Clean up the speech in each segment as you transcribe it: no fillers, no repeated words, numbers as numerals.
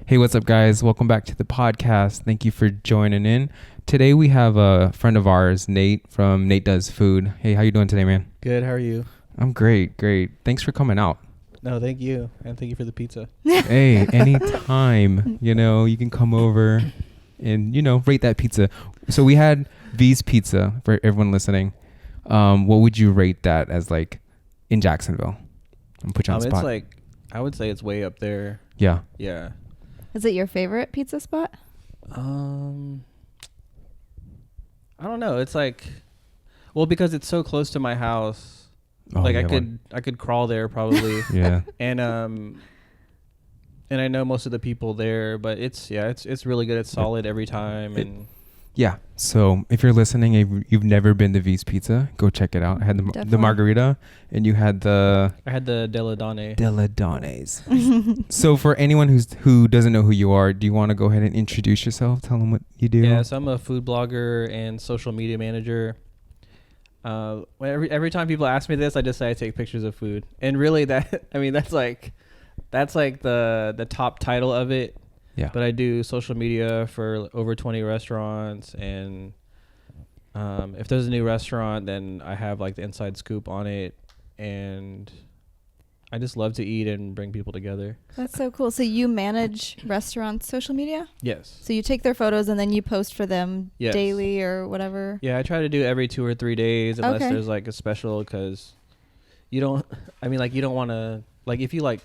Hey, what's up, guys? Welcome back to the podcast. Thank you for joining in. Today we have a friend of ours, Nate from Nate Does Food. Hey, how you doing today, man? Good. How are you? I'm great. Thanks for coming out. No, thank you. And thank you for the pizza. Hey, anytime, you can come over and, rate that pizza. So we had V's Pizza for everyone listening. What would you rate that as, like, in Jacksonville? I'm put you on the spot. It's like, I would say it's way up there. Yeah. Yeah. Is it your favorite pizza spot? I don't know. It's like, well, because it's so close to my house. Oh, like yeah, I could crawl there probably. Yeah. And I know most of the people there, but it's really good. It's solid every time. Yeah. So if you're listening, if you've never been to V's Pizza, go check it out. I had the margarita, and you had I had the Della Dones. So for anyone who doesn't know who you are, do you want to go ahead and introduce yourself? Tell them what you do. Yeah. So I'm a food blogger and social media manager. Every time people ask me this, I just say I take pictures of food, and really that's like the top title of it. Yeah. But I do social media for over 20 restaurants, and if there's a new restaurant, then I have like the inside scoop on it, and I just love to eat and bring people together. That's so cool. So you manage restaurants' social media? Yes. So you take their photos and then you post for them Yes. daily or whatever? Yeah, I try to do every 2 or 3 days unless Okay. there's like a special, because you don't want to, like, if you like,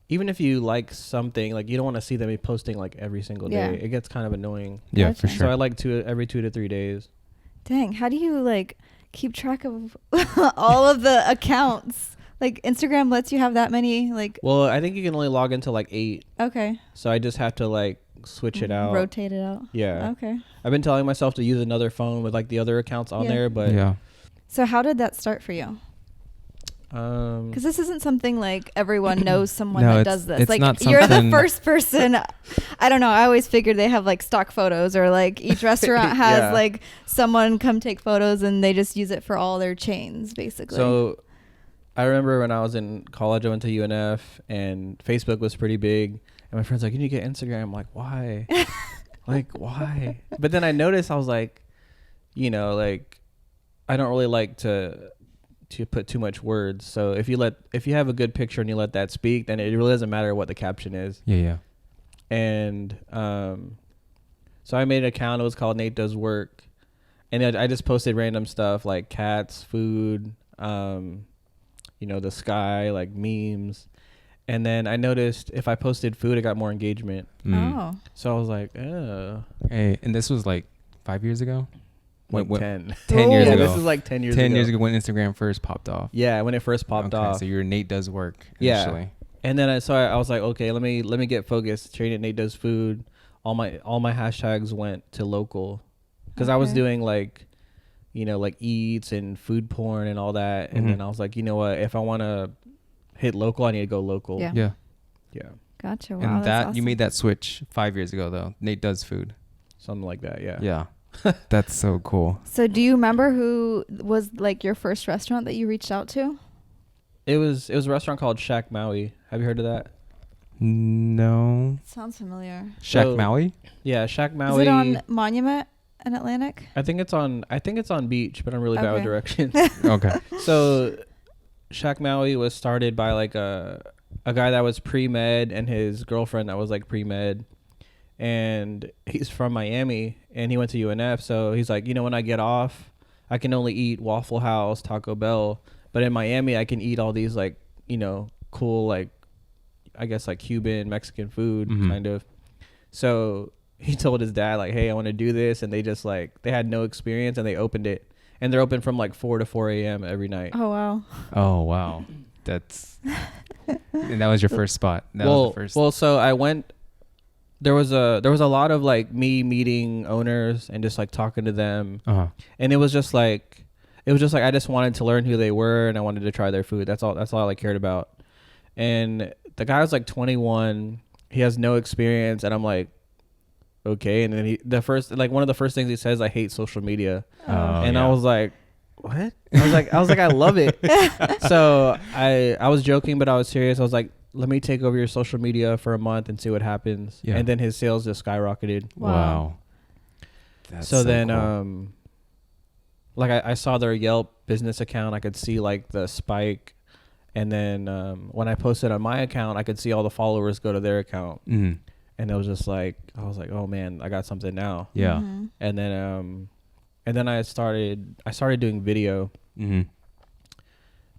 even if you like something, like, you don't want to see them be posting like every single day. Yeah. It gets kind of annoying. Yeah, Gotcha. for sure. So I like every 2 to 3 days. Dang, how do you like keep track of all of the accounts? Like Instagram lets you have that many, like, Well, I think you can only log into like 8. okay. So I just have to like switch it out. Rotate it out. Yeah. Okay. I've been telling myself to use another phone with like the other accounts on Yeah. there, but Yeah. So how did that start for you? Because this isn't something like everyone knows someone No, that it's- does this. it's Like not you're the something- first person. I don't know. I always figured they have like stock photos, or like each restaurant has Yeah. like someone come take photos and they just use it for all their chains, basically. So I remember when I was in college, I went to UNF and Facebook was pretty big. And my friend's like, you need to get Instagram. I'm like, why? Like, why? But then I noticed, I was like, like, I don't really like to put too much words. So if you have a good picture and you let that speak, then it really doesn't matter what the caption is. Yeah. And so I made an account. It was called Nate Does Work, and I just posted random stuff like cats, food, the sky, like memes. And then I noticed if I posted food, it got more engagement. Oh. So I was like, oh. Hey, and this was like 5 years ago? Like What- 10. 10 years Yeah, ago. this is like 10 years 10 ago. years ago when Instagram first popped off. Yeah, when it first popped off. So your Nate Does Work Yeah. initially. And then I was like, okay, let me get focused. Train it, Nate Does Food. All my hashtags went to local, because I was Okay. doing like, like eats and food porn and all that. And Mhm. then I was like, you know what? If I want to hit local, I need to go local. Yeah. Yeah. Yeah. Gotcha. Wow, And that's that you awesome. made that switch 5 years ago, though. Nate Does Food. Something like that. Yeah. Yeah. That's so cool. So do you remember who was like your first restaurant that you reached out to? It was a restaurant called Shack Maui. Have you heard of that? No. Sounds familiar. Shack So- Maui? Yeah, Shack Maui. Is it on Monument in Atlantic? I think it's on Beach, but I'm really bad with Okay. directions. Okay. So Shack Maui was started by like a guy that was pre-med and his girlfriend that was like pre-med, and he's from Miami and he went to UNF. So he's like, when I get off, I can only eat Waffle House, Taco Bell, but in Miami I can eat all these like, cool, like, I guess like Cuban, Mexican food Mhm. kind of. So he told his dad like, hey, I want to do this. And they just like, they had no experience and they opened it, and they're open from like 4 to 4 a.m. every night. Oh, wow. Oh, wow. That's... And that was your first spot. That was the first... Well, so I went. There was a lot of like me meeting owners and just like talking to them, Uh-huh. and it was just like I just wanted to learn who they were and I wanted to try their food. That's all I cared about. And the guy was like 21. He has no experience, and I'm like, okay. And then one of the first things he says, I hate social media, Oh, and yeah. I was like, what? I was like, I love it. So I was joking, but I was serious. I was like, let me take over your social media for a month and see what happens. Yeah. And then his sales just skyrocketed. Wow. That's So then, cool. like I saw their Yelp business account. I could see like the spike. And then when I posted on my account, I could see all the followers go to their account. Mhm. And it was just like, I was like, oh man, I got something now. Yeah. And then I started doing video Mhm.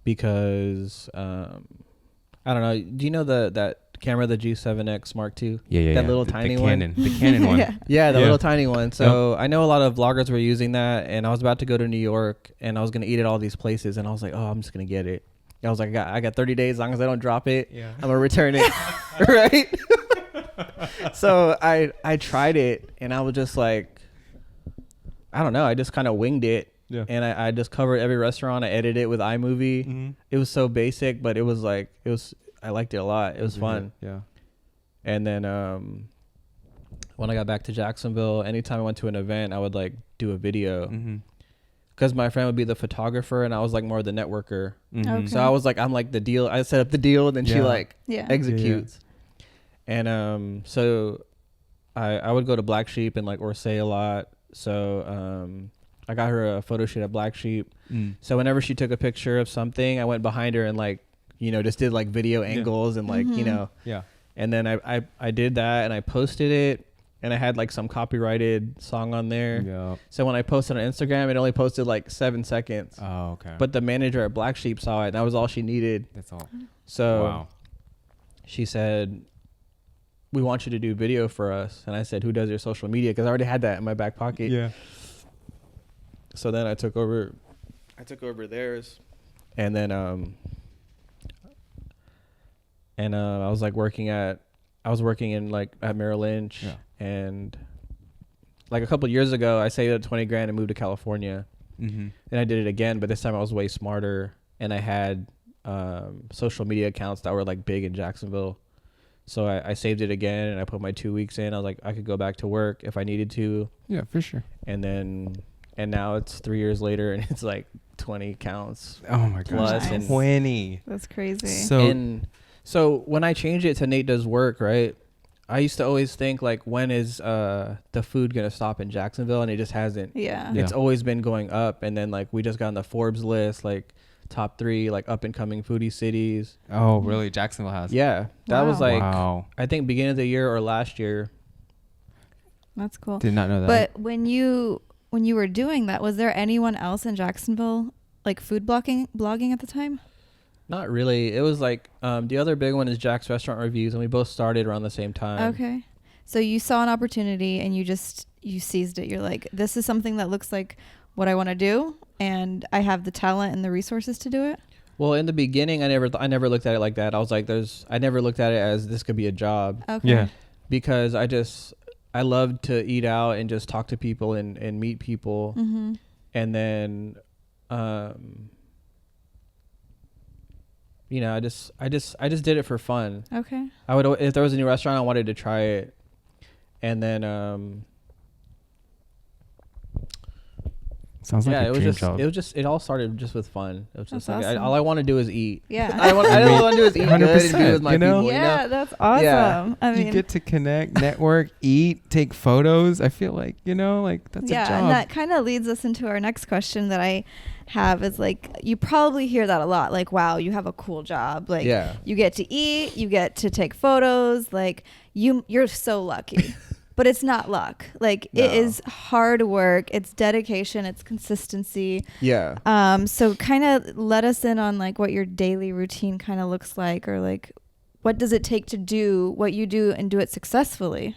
because I don't know. Do you know that camera, the G7X Mark II? Yeah. That little tiny one? Canon, the Canon one. Yeah, the Yeah. little tiny one. So I know a lot of vloggers were using that, and I was about to go to New York, and I was gonna eat at all these places, and I was like, oh, I'm just gonna get it. I was like, I got 30 days. As long as I don't drop it, Yeah. I'm gonna return it. Right. So I tried it, and I was just like, I don't know. I just kind of winged it. Yeah. And I just covered every restaurant. I edited it with iMovie. Mhm. It was so basic, but it was like, I liked it a lot. It was fun. Yeah. And then when I got back to Jacksonville, anytime I went to an event, I would like do a video. Mhm. Because my friend would be the photographer and I was like more the networker. Mhm. Okay. So I was like, I'm like the deal. I set up the deal and then she Yeah. like Yeah. executes. And so I would go to Black Sheep and like Orsay a lot. So I got her a photo shoot at Black Sheep. Mm. So whenever she took a picture of something, I went behind her and like, you know, just did like video angles and like, you know. Yeah. And then I did that and I posted it and I had like some copyrighted song on there. Yeah. So when I posted on Instagram, it only posted like 7 seconds. Oh, okay. But the manager at Black Sheep saw it. And that was all she needed. that's all. So Wow. she said, we want you to do video for us. And I said, who does your social media? Because I already had that in my back pocket. Yeah. So then I took over theirs. And then I was like working in like at Merrill Lynch. Yeah. And like a couple of years ago, I saved up 20 grand and moved to California. Mm-hmm. And I did it again, but this time I was way smarter. And I had social media accounts that were like big in Jacksonville. So I saved it again and I put my 2 weeks in. I was like, I could go back to work if I needed to. Yeah, for sure. And now it's 3 years later and it's like 20 counts. Oh my gosh. Nice. 20. That's crazy. So when I changed it to Nate Does Work, right? I used to always think like, when is the food going to stop in Jacksonville? And it just hasn't. yeah. Yeah. It's always been going up. And then like we just got on the Forbes list, like top 3 like up and coming foodie cities. Oh, really? Jacksonville has. Yeah. That was Wow. like, Wow. I think beginning of the year or last year. That's cool. Did not know that. But when you were doing that, was there anyone else in Jacksonville like food blogging at the time? Not really. It was like the other big one is Jack's Restaurant Reviews, and we both started around the same time. Okay. So you saw an opportunity and you seized it. You're like, this is something that looks like what I want to do, and I have the talent and the resources to do it. Well, in the beginning, I never looked at it like that. I was like, I never looked at it as this could be a job. Okay. Yeah. Because I love to eat out and just talk to people and meet people. Mm-hmm. And then, you know, I just did it for fun. Okay. If there was a new restaurant, I wanted to try it. And then, Sounds like yeah, a dream job. it all started just with fun. It was just That's like, awesome. all I want to do is eat. Yeah. I want to do is eat good and be 100%, with my you know? people. Yeah, You know? that's awesome. Yeah. I mean, you get to connect, network, eat, take photos. I feel like, like that's a job. and that kind of leads us into our next question that I have is like, you probably hear that a lot. Like, wow, you have a cool job. Like, Yeah. you get to eat, you get to take photos. Like, you're so lucky. But it's not luck. Like, No. it is hard work. It's dedication. It's consistency. Yeah. So kind of let us in on like what your daily routine kind of looks like, or like, what does it take to do what you do and do it successfully?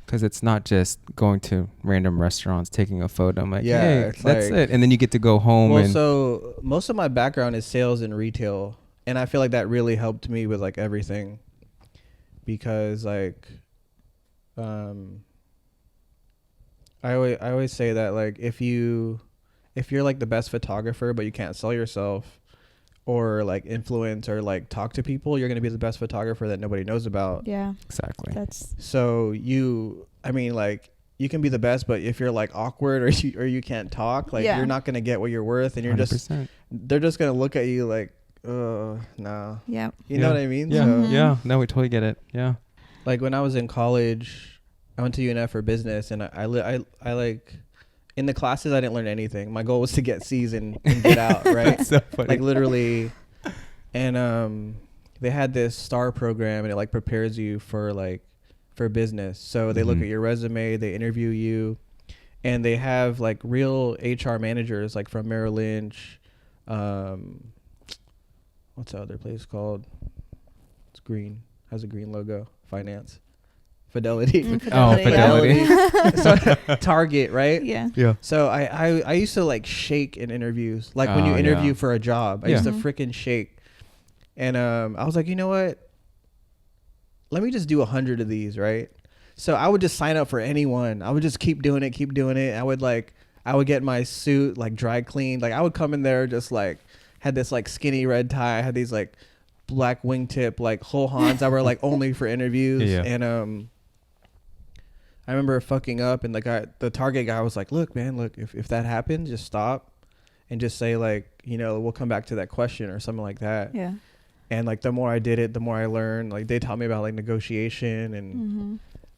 Because it's not just going to random restaurants, taking a photo. I'm like, Yeah, hey, it's that's like- it. And then you get to go home Well, and so most of my background is sales and retail, and I feel like that really helped me with like everything, because like, I always say that like if you're like the best photographer but you can't sell yourself or like influence or like talk to people, you're gonna be the best photographer that nobody knows about. Yeah, exactly. that's So you can be the best, but if you're like awkward or you can't talk, like Yeah. you're not gonna get what you're worth, and you're 100%. they're just gonna look at you like nah. Yeah. You know what I mean? Yeah. Mhm. Yeah. No, we totally get it. Yeah. Like when I was in college, I went to UNF for business, and I like in the classes I didn't learn anything. My goal was to get C's and get out, right? That's so funny. Like literally. And they had this STAR program, and it like prepares you for business. So they look Mhm. at your resume, they interview you, and they have like real HR managers like from Merrill Lynch. What's the other place called? It's green. Has a green logo. Finance. Fidelity. Fidelity. Fidelity. So Target, right? Yeah. Yeah. So I used to like shake in interviews. Like when you Oh, interview yeah. for a job, I Yeah. used to freaking shake. And I was like, you know what? Let me just do 100 of these, right? So I would just sign up for anyone. I would just keep doing it. I would get my suit like dry cleaned. Like I would come in there just like had this like skinny red tie. I had these like black wingtip like whole Hans that were like only for interviews. Yeah. And I remember fucking up, and the Target guy was like, look, man, if that happens, just stop and just say like, you know, we'll come back to that question or something like that. Yeah. And like the more I did it, the more I learned. Like they taught me about like negotiation,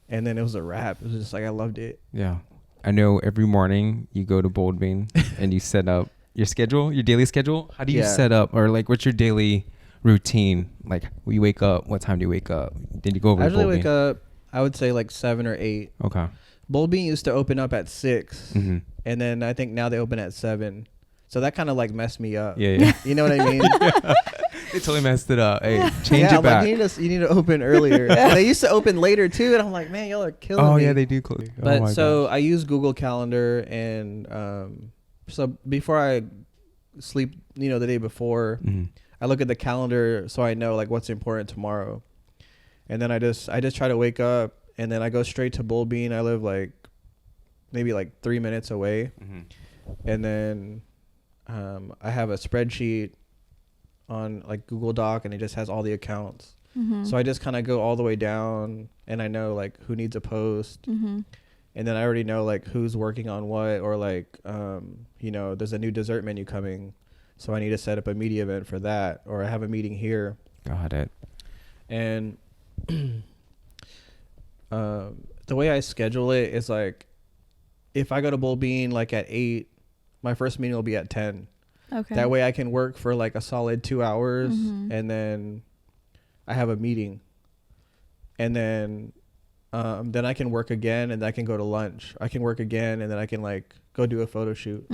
and then it was a wrap. It was just like I loved it. Yeah. I know every morning you go to Bold Bean and you set up your schedule, your daily schedule. How do you Yeah. set up, or like what's your daily routine? Like when you wake up, what time do you wake up? Did you go over I to usually Bold wake Bean? up, I would say like 7 or 8. Okay. Bold Bean used to open up at 6, Mm-hmm. and then I think now they open at 7. So that kind of like messed me up. Yeah, yeah. You know what I mean? They totally messed it up. Hey, change I'm it back. like, you need to open earlier. And they used to open later too, and I'm like, man, y'all are killing me. Oh yeah, they do close. But oh my so gosh. I use Google Calendar, and so before I sleep, you know, the day before, Mhm. I look at the calendar so I know like what's important tomorrow. And then I just try to wake up, and then I go straight to Bold Bean. I live like maybe like 3 minutes away. Mhm. And then I have a spreadsheet on like Google Doc, and it just has all the accounts. So I just kind of go all the way down, and I know like who needs a post. And then I already know like who's working on what, or like, you know, there's a new dessert menu coming, so I need to set up a media event for that, or I have a meeting here. Got it. And the way I schedule it is like, if I go to Bold Bean like at 8, my first meeting will be at 10. Okay. That way I can work for like a solid 2 hours, and then I have a meeting, and then I can work again, and I can go to lunch. I can work again, and then I can like go do a photo shoot.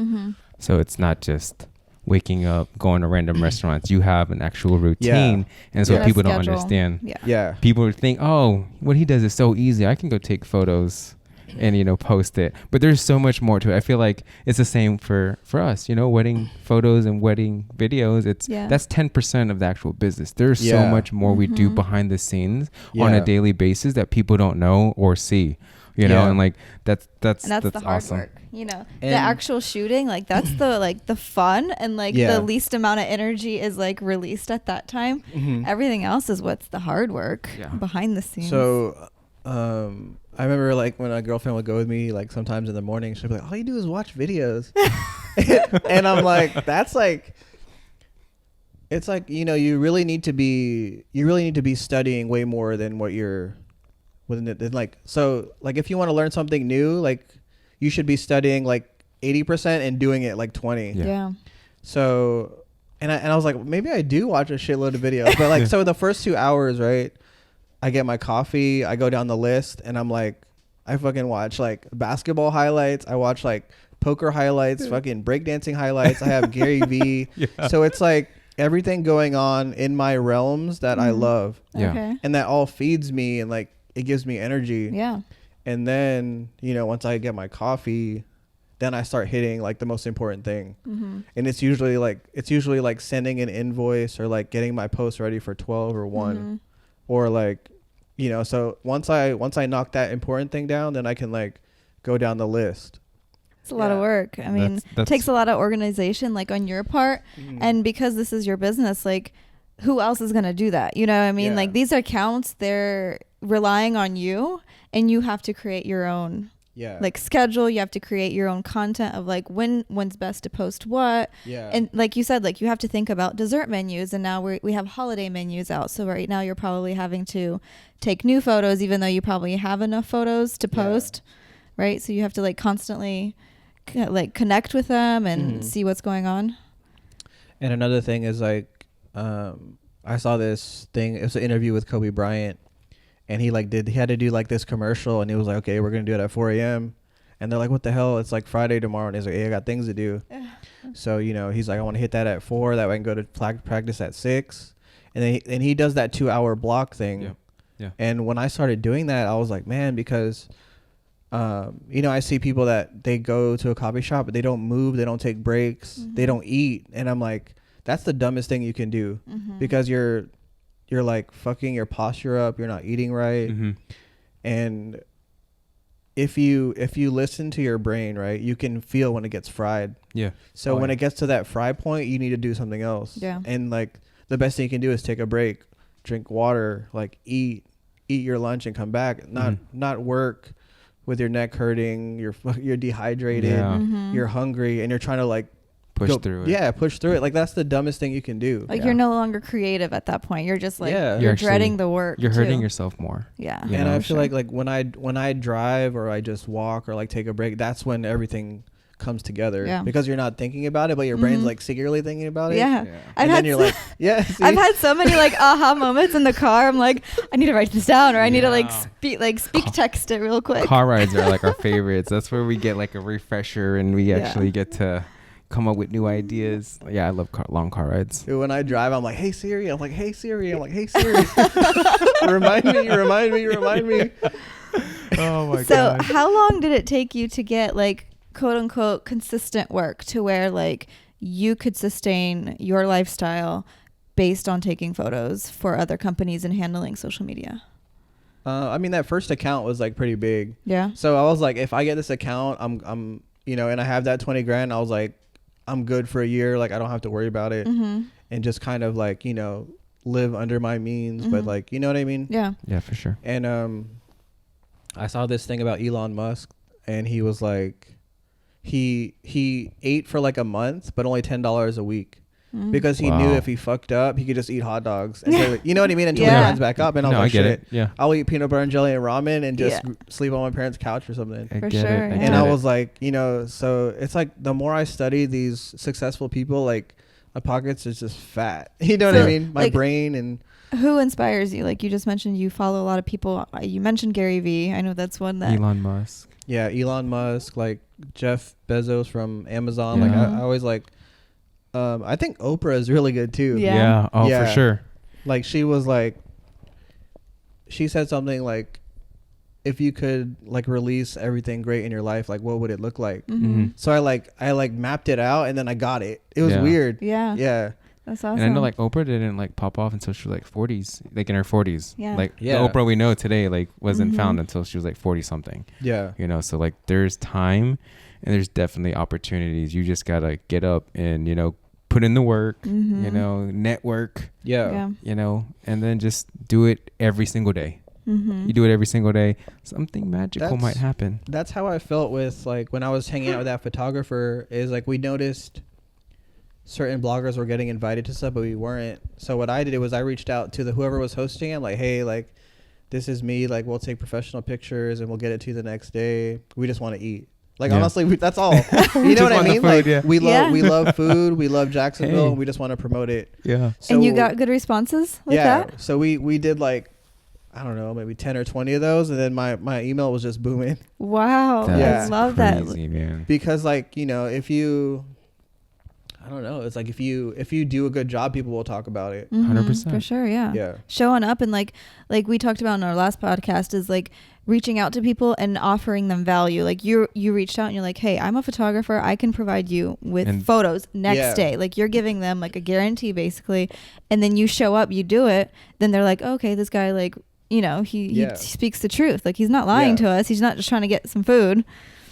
So it's not just waking up, going to random restaurants. You have an actual routine, and so Yeah. people don't Schedule. understand. Yeah. Yeah. People would think, oh, what he does is so easy. I can go take photos and, you know, post it. But there's so much more to it. I feel like it's the same for us, you know, wedding photos and wedding videos. That's 10% of the actual business. There's so Yeah. much more we do behind the scenes on a daily basis that people don't know or see, you know, and like that's And that's the hard awesome. work, you know. The And- actual shooting, like that's the like the fun, and like Yeah. the least amount of energy is like released at that time. Everything else is what's the hard work behind the scenes. So, I remember like when a girlfriend would go with me, like sometimes in the morning, she'd be like, all you do is watch videos. And I'm like, that's like, it's like, you know, you really need to be studying way more than what you're within it. Like, so like if you want to learn something new, like you should be studying like 80% and doing it like 20. yeah. So, and I was like, maybe I do watch a shitload of videos, but like, so the first 2 hours, right? I get my coffee, I go down the list, and I'm like, I fucking watch like basketball highlights. I watch like poker highlights, fucking breakdancing highlights. I have Gary Vee. So it's like everything going on in my realms that I love. Yeah. Okay. And that all feeds me, and like it gives me energy. Yeah. And then, you know, once I get my coffee, then I start hitting like the most important thing. And it's usually like sending an invoice, or like getting my post ready for 12 or 1, or like, you know, so once I knock that important thing down, then I can like go down the list. It's a lot of work. I mean, That's- it takes a lot of organization, like on your part. And because this is your business, like who else is going to do that? You know what I mean? Yeah. Like these accounts, they're relying on you, and you have to create your own Yeah. like schedule. You have to create your own content of like when's best to post what. Yeah. And like you said, like you have to think about dessert menus, and now we have holiday menus out. So right now you're probably having to take new photos, even though you probably have enough photos to post, right? So you have to like constantly like connect with them and see what's going on. And another thing is like, I saw this thing. It was an interview with Kobe Bryant. And he had to do like this commercial, and he was like, okay, we're going to do it at 4 a.m. And they're like, what the hell? It's like Friday tomorrow. And he's like, hey, I got things to do. So, you know, he's like, I want to hit that at 4. That way I can go to practice at 6. And then he does that 2-hour block thing. Yeah. Yeah. And when I started doing that, I was like, man, because, you know, I see people that they go to a coffee shop, but they don't move. They don't take breaks. They don't eat. And I'm like, that's the dumbest thing you can do because you're like fucking your posture up. You're not eating right. And if you listen to your brain, right, you can feel when it gets fried. Yeah. So when it gets to that fry point, you need to do something else. Yeah. And like the best thing you can do is take a break, drink water, like eat your lunch and come back. Not work with your neck hurting. You're dehydrated. Yeah. You're hungry, and you're trying to like Push through it. Yeah, push through it. Like that's the dumbest thing you can do. Like you're no longer creative at that point. You're just like you're dreading the work. You're hurting too. yourself more. Yeah. And I feel like when I drive or I just walk or like take a break, that's when everything comes together. Yeah. Because you're not thinking about it, but your brain's like secretly thinking about it. Yeah. And then you're like, yeah. See? I've had so many like aha moments in the car. I'm like, I need to write this down, or I need to like speak text it real quick. Car rides are like our favorites. That's where we get like a refresher and we actually get to come up with new ideas. Yeah, I love long car rides. When I drive, I'm like, hey Siri. I'm like, hey Siri. I'm like, hey Siri. remind me. Oh my god. So how long did it take you to get like quote unquote consistent work to where like you could sustain your lifestyle based on taking photos for other companies and handling social media? I mean, that first account was like pretty big. Yeah. So I was like, if I get this account, I'm you know, and I have that 20 grand, I was like, I'm good for a year. Like I don't have to worry about it and just kind of like, you know, live under my means, but like, you know what I mean? Yeah. Yeah, for sure. And I saw this thing about Elon Musk, and he was like, he ate for like a month, but only $10 a week. Because he knew if he fucked up, he could just eat hot dogs. Until, you know what I mean? Until he runs back up. And I was like, I get shit. it. Yeah. I'll eat peanut butter and jelly and ramen and just sleep on my parents' couch or something. For sure. And I was like, you know, so it's like the more I study these successful people, like my pockets is just fat. You know what I mean? My brain and... Who inspires you? Like you just mentioned, you follow a lot of people. You mentioned Gary Vee. I know that's one that... Elon Musk. Yeah, Elon Musk, like Jeff Bezos from Amazon. Like I always like... I think Oprah is really good too. Yeah. Oh, for sure. Like she was like, she said something like, if you could like release everything great in your life, like what would it look like? So I mapped it out and then I got it. It was weird. Yeah. Yeah. That's awesome. And I know like Oprah didn't like pop off until she was like 40s, like in her 40s. Yeah. Like the Oprah we know today like wasn't found until she was like 40 something. Yeah. You know, so like there's time and there's definitely opportunities. You just gotta get up and, you know, put in the work, you know, network, you know, and then just do it every single day. You do it every single day, something magical might happen. That's how I felt with like when I was hanging out with that photographer, is like we noticed certain bloggers were getting invited to stuff, but we weren't. So what I did was I reached out to whoever was hosting it. I'm like, hey, like this is me, like we'll take professional pictures and we'll get it to you the next day. We just want to eat. Like honestly, that's all. You know what I mean? Food, like we love food. We love Jacksonville, and we just want to promote it. Yeah. So, and you got good responses with that? So we did like, I don't know, maybe 10 or 20 of those, and then my email was just booming. Wow. I love crazy, that. Man. Because like, you know, if you, I don't know, it's like if you do a good job, people will talk about it. 100%. For sure, yeah. Yeah. Showing up and like we talked about in our last podcast is like reaching out to people and offering them value. Like you reached out and you're like, hey, I'm a photographer. I can provide you with photos next day. Like you're giving them like a guarantee basically. And then you show up, you do it. Then they're like, oh, okay, this guy like, you know, he speaks the truth. Like he's not lying to us. He's not just trying to get some food.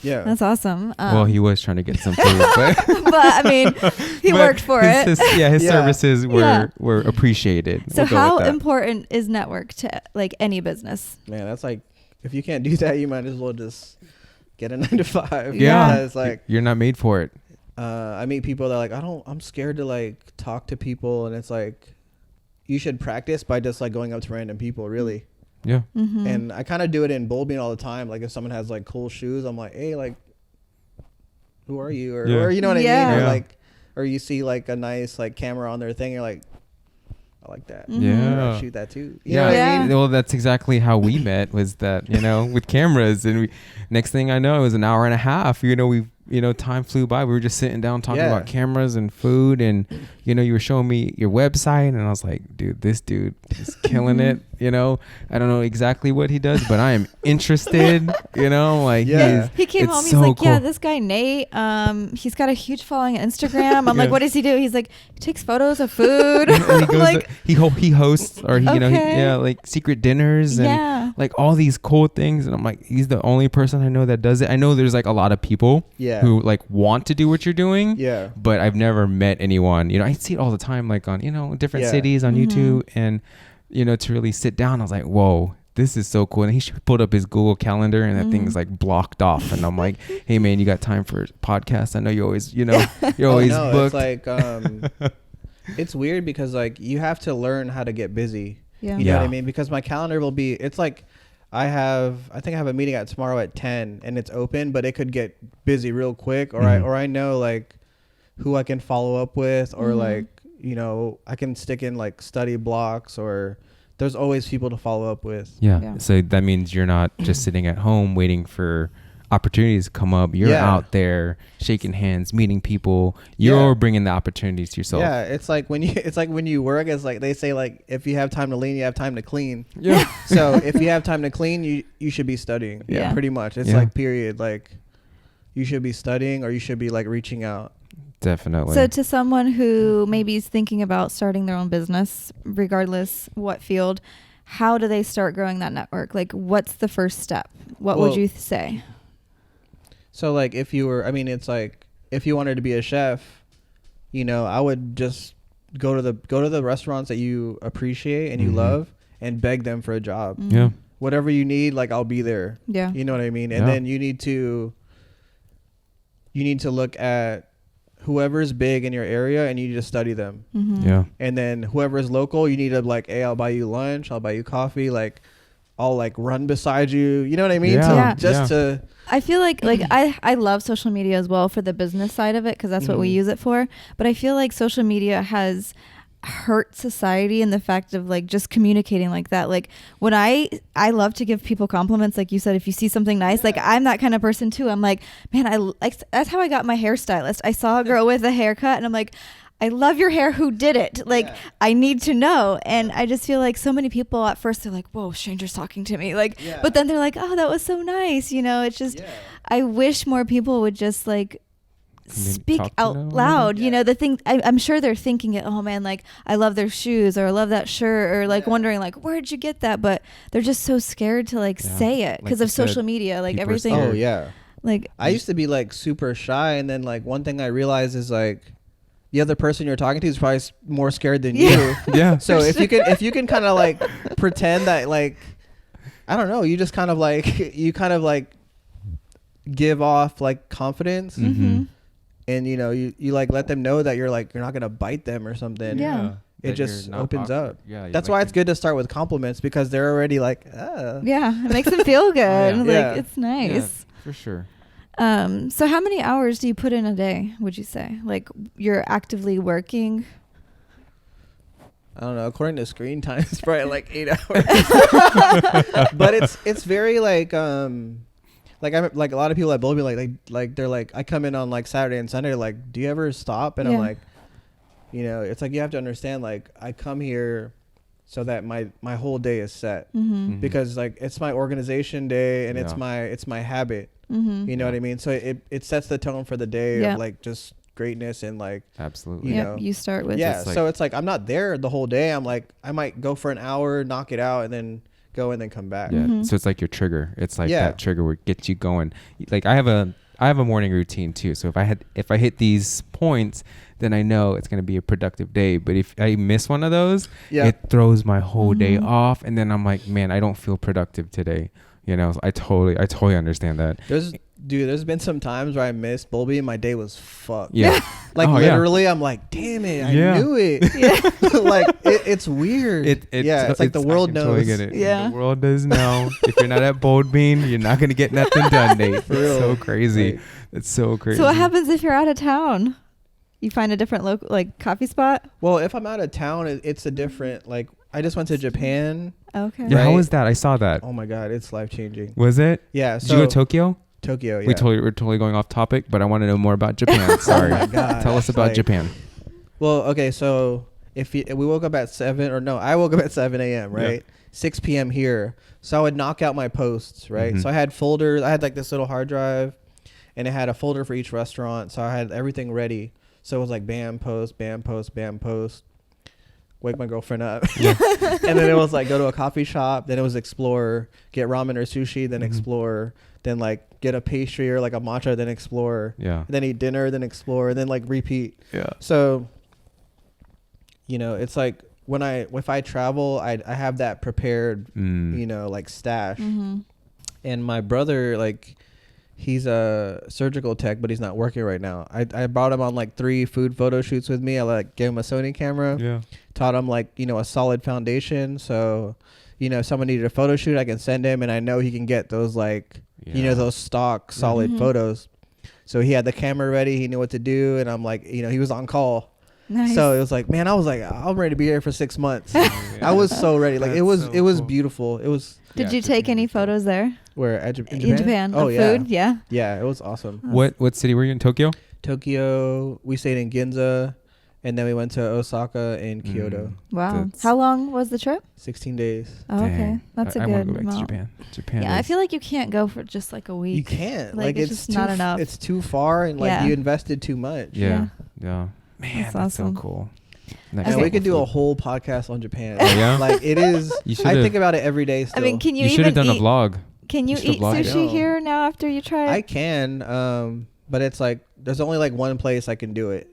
Yeah. That's awesome. Well, he was trying to get some food, but but I mean, he worked for it. His services were appreciated. So how important is network to like any business? Man, that's like, if you can't do that, you might as well just get a 9 to 5. Yeah. Because like You're not made for it. I meet people that are like, I'm scared to like talk to people, and it's like, you should practice by just like going up to random people, really. Yeah. Mm-hmm. And I kind of do it in bowl bean all the time. Like if someone has like cool shoes, I'm like, hey, like, who are you? Or you know what I mean? Or like, or you see like a nice like camera on their thing, you're like, I like that. Mm-hmm. Yeah. I shoot that too. You Yeah. know what I mean? Well, that's exactly how we met, was that, with cameras, and next thing I know, it was an hour and a half, time flew by. We were just sitting down talking about cameras and food, and you were showing me your website, and I was like, dude, this dude is killing it. I don't know exactly what he does, but I am interested. He came home. He's so like, cool. yeah, this guy Nate, he's got a huge following on Instagram. I'm like, what does he do? He's like, he takes photos of food. And he goes like, he hosts, or Okay. like secret dinners and like all these cool things, and I'm like, he's the only person I know that does it. I know there's like a lot of people who like want to do what you're doing, but I've never met anyone. I see it all the time, like on different cities on YouTube, and to really sit down, I was like, whoa, this is so cool. And he pulled up his Google Calendar, and that thing's like blocked off, and I'm like, hey man, you got time for a podcast? I know you always you're always booked. It's like it's weird because like you have to learn how to get busy. Yeah. You know what I mean? Because my calendar will be, it's like I think I have a meeting tomorrow at 10 and it's open, but it could get busy real quick, or I know like who I can follow up with, or like, I can stick in like study blocks, or there's always people to follow up with. Yeah. So that means you're not just sitting at home waiting for opportunities to come up. You're out there shaking hands, meeting people. You're bringing the opportunities to yourself. Yeah, it's like when you work, it's like they say, like, if you have time to lean, you have time to clean. Yeah. So if you have time to clean, you should be studying. Yeah. Pretty much. It's like period. Like you should be studying, or you should be like reaching out. Definitely. So to someone who maybe is thinking about starting their own business, regardless what field, how do they start growing that network? Like, what's the first step? What would you say? So like if you were, it's like if you wanted to be a chef, I would just go to the restaurants that you appreciate and you love, and beg them for a job. Yeah. Whatever you need, like I'll be there. Yeah. You know what I mean? And then you need to look at whoever's big in your area, and you need to study them. Mm-hmm. Yeah. And then whoever's local, you need to like, hey, I'll buy you lunch, I'll buy you coffee, like I'll like run beside you. You know what I mean? Yeah. I feel like I love social media as well for the business side of it, because that's what we use it for. But I feel like social media has hurt society in the fact of like just communicating like that. Like when I love to give people compliments, like you said, if you see something nice, like I'm that kind of person too. I'm like, man, that's how I got my hairstylist. I saw a girl with a haircut, and I'm like, I love your hair. Who did it? Like, I need to know. And I just feel like so many people at first they're like, whoa, strangers talking to me. Like, but then they're like, oh, that was so nice. It's just, I wish more people would just like speak out loud. The thing, I'm sure they're thinking it, oh man, like I love their shoes, or I love that shirt, or like wondering like, where'd you get that? But they're just so scared to like say it because of social media, like everything. Oh yeah. Like I used to be like super shy, and then like one thing I realized is like the other person you're talking to is probably more scared than you. Yeah. So if you can kind of like pretend that, like, I don't know, you just kind of like give off like confidence, and you like let them know that you're not gonna bite them or something. Yeah. It just opens up. Yeah. That's why it's good to start with compliments, because they're already like, yeah, it makes them feel good. Like it's nice. Yeah, for sure. So how many hours do you put in a day, would you say? Like you're actively working? I don't know. According to screen time, it's probably like 8 hours. But it's very like I'm like a lot of people at Bowl me like they're like, I come in on like Saturday and Sunday, like, do you ever stop? And I'm like, it's like you have to understand, like I come here so that my whole day is set, because like it's my organization day, and it's my habit. You know what I mean? So it sets the tone for the day of like just greatness, and like absolutely, you start with so it's like I'm not there the whole day. I'm like, I might go for an hour, knock it out, and then go and then come back. So it's like your trigger. It's like that trigger where it gets you going. Like I have a morning routine too. So if I hit these points, then I know it's going to be a productive day. But if I miss one of those, it throws my whole day off, and then I'm like, man, I don't feel productive today. I totally understand that. Dude, there's been some times where I missed Bulby and my day was fucked. Yeah. Like Oh, literally, I'm like, damn it, I knew it. Yeah. Like it's weird. It's like the world knows. Totally get it. Yeah. The world does know. If you're not at Bold Bean, you're not gonna get nothing done, Nate. For real. It's so crazy. Like, it's so crazy. So what happens if you're out of town? You find a different local like coffee spot? well, if I'm out of town, it's a different. Like I just went to Japan. Okay. Yeah, how Right? was that? I saw that. Oh my god, it's life changing. Was it? Yeah. Did So you go to Tokyo? Tokyo. Yeah. We're totally going off topic, but I want to know more about Japan. Sorry. Oh my God. Tell us about Like, Japan. Well, okay, so if we woke up at 7 or no, I woke up at 7 a.m. right, 6 p.m. here. So I would knock out my posts, right. Mhm. So I had folders. I had like this little hard drive, and it had a folder for each restaurant. So I had everything ready. So it was like bam post, bam post, bam post. Wake my girlfriend up, and then it was like go to a coffee shop. Then it was explore, get ramen or sushi, then explore, then like get a pastry or like a matcha, then explore, Yeah. then eat dinner, then explore, and then like repeat. Yeah. So, you know, it's like if I travel, I have that prepared, you know, like stash. Mm-hmm. And my brother, like, he's a surgical tech, but he's not working right now. I brought him on like 3 food photo shoots with me. I like gave him a Sony camera, Yeah. taught him like, you know, a solid foundation. So, you know, if someone needed a photo shoot, I can send him, and I know he can get those like, you know, those stock solid Mhm. photos. So he had the camera ready. He knew what to do. And I'm like, you know, he was on call. Nice. So it was like, man, I was like, I'm ready to be here for 6 months. I was so ready. Like it was cool. beautiful. It was Did you take any photos there? where in Japan? In Japan? Oh of yeah. food? Yeah. Yeah, it was awesome. What city were you in? Tokyo? Tokyo, we stayed in Ginza, and then we went to Osaka and Kyoto. Wow. That's- How long was the trip? 16 days. Oh, okay. Dang. That's a I good want to go back to amount. Japan. Japan. Yeah, I is- feel like you can't go for just like a week. You can't. Like, it's just too not enough. It's too far, and like Yeah. you invested too much. Yeah. Yeah. Man, That's that's awesome. so cool. And we could do a whole podcast on Japan. Oh, yeah? Like it is. You I should've- think about it every day. I Still. mean, can you, You should have even done a eat? vlog. Can you You should eat vlog. sushi No. here now after you try it? I can, but it's like there's only like one place I can do it,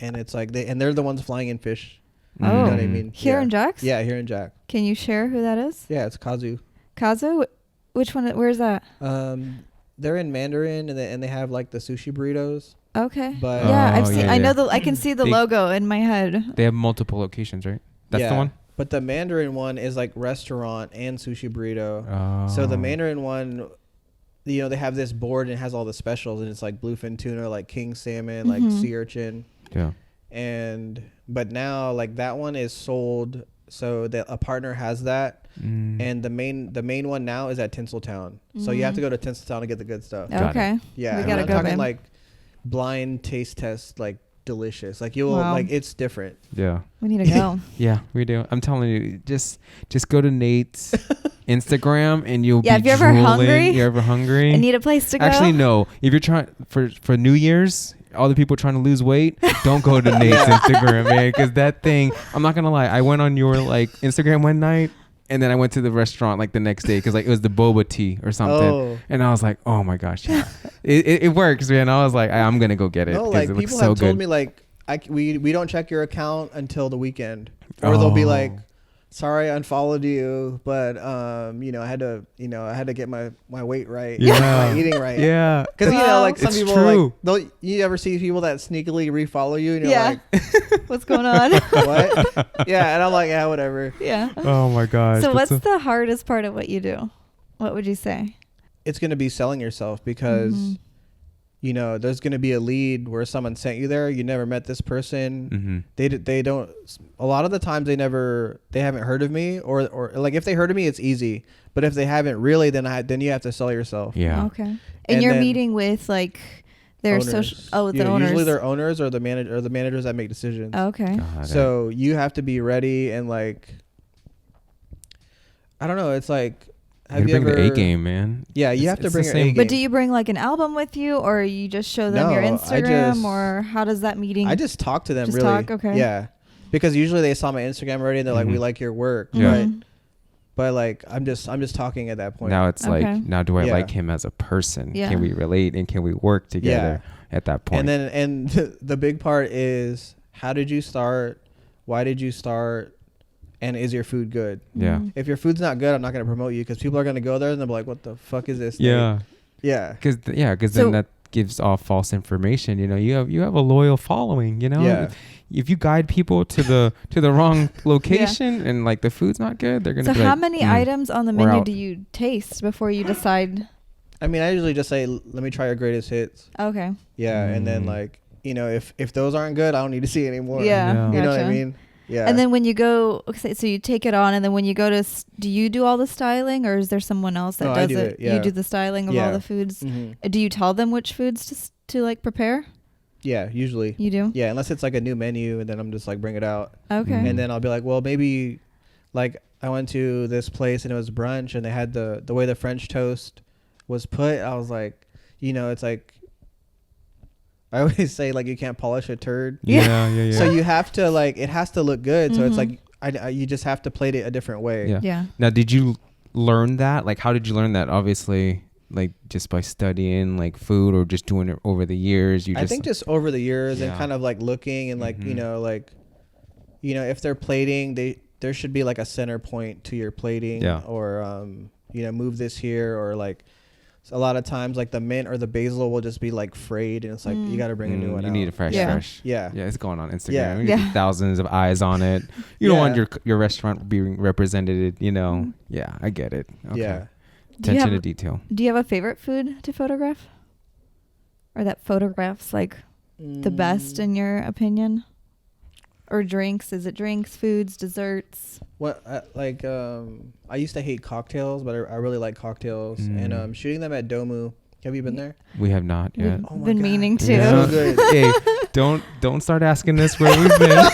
and it's like they're the ones flying in fish. Oh. You know what I mean? Here yeah. in Jax? Yeah, here in Jack. Can you share who that is? Yeah, it's Kazu. Kazu? Which one? Where's that? They're in Mandarin, and they have like the sushi burritos. Okay. But Yeah, I've Oh, seen. yeah, I know yeah. I can see the They- logo in my head. They have multiple locations, right? That's the Yeah. one? But the Mandarin one is like restaurant and sushi burrito. Oh. So the Mandarin one, you know, they have this board and it has all the specials, and it's like bluefin tuna, like king salmon, like Mhm. sea urchin. Yeah. But now like that one is sold, so that a partner has that, and the main one now is at Tinseltown. So you have to go to Tinseltown to get the good stuff. Got it. Okay. Yeah, We and gotta I'm go, talking babe. like blind taste test, like delicious. Like you'll Wow. like it's different. Yeah. We need to go. Yeah, we do. I'm telling you, just go to Nate's Instagram and you'll Yeah, be if you're ever drooling. hungry, You're ever hungry? I need a place to go. Actually, no. If you're trying for New Year's, all the people trying to lose weight, don't go to Nate's Instagram, man, because that thing. I'm not gonna lie. I went on your like Instagram one night, and then I went to the restaurant like the next day because like it was the boba tea or something, Oh. and I was like, oh my gosh, yeah. it works, man. I was like, I'm gonna go get it. No, 'cause like it looks people so have told good. me like we don't check your account until the weekend, or they'll be like, sorry, I unfollowed you, but you know, I had to get my weight right, Yeah. my eating right. Yeah, Because you know, like some It's people true. like you ever see people that sneakily refollow you and you're Yeah. like, What's going on? what? Yeah, and I'm like, yeah, whatever. Yeah. Oh my gosh. So that's what's the hardest part of what you do? What would you say? It's gonna be selling yourself because Mhm. you know there's gonna be a lead where someone sent you there. You never met this person. They don't. A lot of the times they haven't heard of me, or like if they heard of me, it's easy. But if they haven't really, then you have to sell yourself. Yeah. Okay. And, And you're then meeting with like their Owners. social. Oh, the Yeah, owners. Usually they're owners or the managers that make decisions. Okay. Got it. So you have to be ready and like, I don't know. It's like, have you bring ever? the A game, man. Yeah, you It's- have to it's bring the your same. A game. But do you bring like an album with you, or you just show them your No, I Instagram, just- or how does that meeting? I just talk to them Just really. talk? Okay. Yeah, because usually they saw my Instagram already and they're like, Mhm. we like your work. Yeah. But like I'm just talking at that point. Now it's Okay. like, now do I Yeah. like him as a person? Yeah. Can we relate and can we work together at that point? And then the big part is, how did you start? Why did you start? And is your food good? Yeah. Mhm. If your food's not good, I'm not going to promote you because people are going to go there and they'll be like, what the fuck is this thing? Yeah. Yeah. Because So- then that gives off false information. You know, you have a loyal following. You know, Yeah. if you guide people to the wrong location and like the food's not good, they're gonna. So be how like, many items on the we're menu out." do you taste before you decide? I mean, I usually just say, let me try your greatest hits. Okay. Yeah. And then like, you know, if those aren't good, I don't need to see anymore. Yeah. Yeah. You know what I gotcha. mean? Yeah. And then when you go, okay, so you take it on, and then when you go to, do you do all the styling, or is there someone else that No, does I do it? it, yeah. You do the styling of all Yeah. the foods. Mhm. Do you tell them which foods to like prepare? Yeah, usually. You do? Yeah, unless it's like a new menu, and then I'm just like, bring it out. Okay. Mm. And then I'll be like, well, maybe, like, I went to this place and it was brunch, and they had the way the French toast was put. I was like, you know, it's like, I always say, like, you can't polish a turd. Yeah. So you have to, like, it has to look good. So it's Mhm. like, you just have to plate it a different way. Yeah. Yeah. Now, did you learn that? Like, how did you learn that? Obviously, like just by studying like food, or just doing it over the years. I think just over the years and Yeah. kind of like looking and like, you Mhm. know, like, you know, if they're plating, there should be like a center point to your plating. Yeah. Or, you know, move this here, or like, a lot of times like the mint or the basil will just be like frayed, and it's like, you got to bring a new one you out. need it fresh. Yeah. Yeah. Yeah, it's going on Instagram. Yeah. You get Yeah. thousands of eyes on it. You don't want Yeah. your restaurant being represented. You know. Yeah, I get it. Okay. Yeah. Do you Attention have- to detail. Do you have a favorite food to photograph? Or that photographs like the best in your opinion? Or drinks? Is it drinks, foods, desserts? What I used to hate cocktails, but I really like cocktails. Mm. And shooting them at Domu. Have you been there? We have not yet. We've Oh my been God. meaning to. Yeah. So good. Hey, don't start asking us where we've been.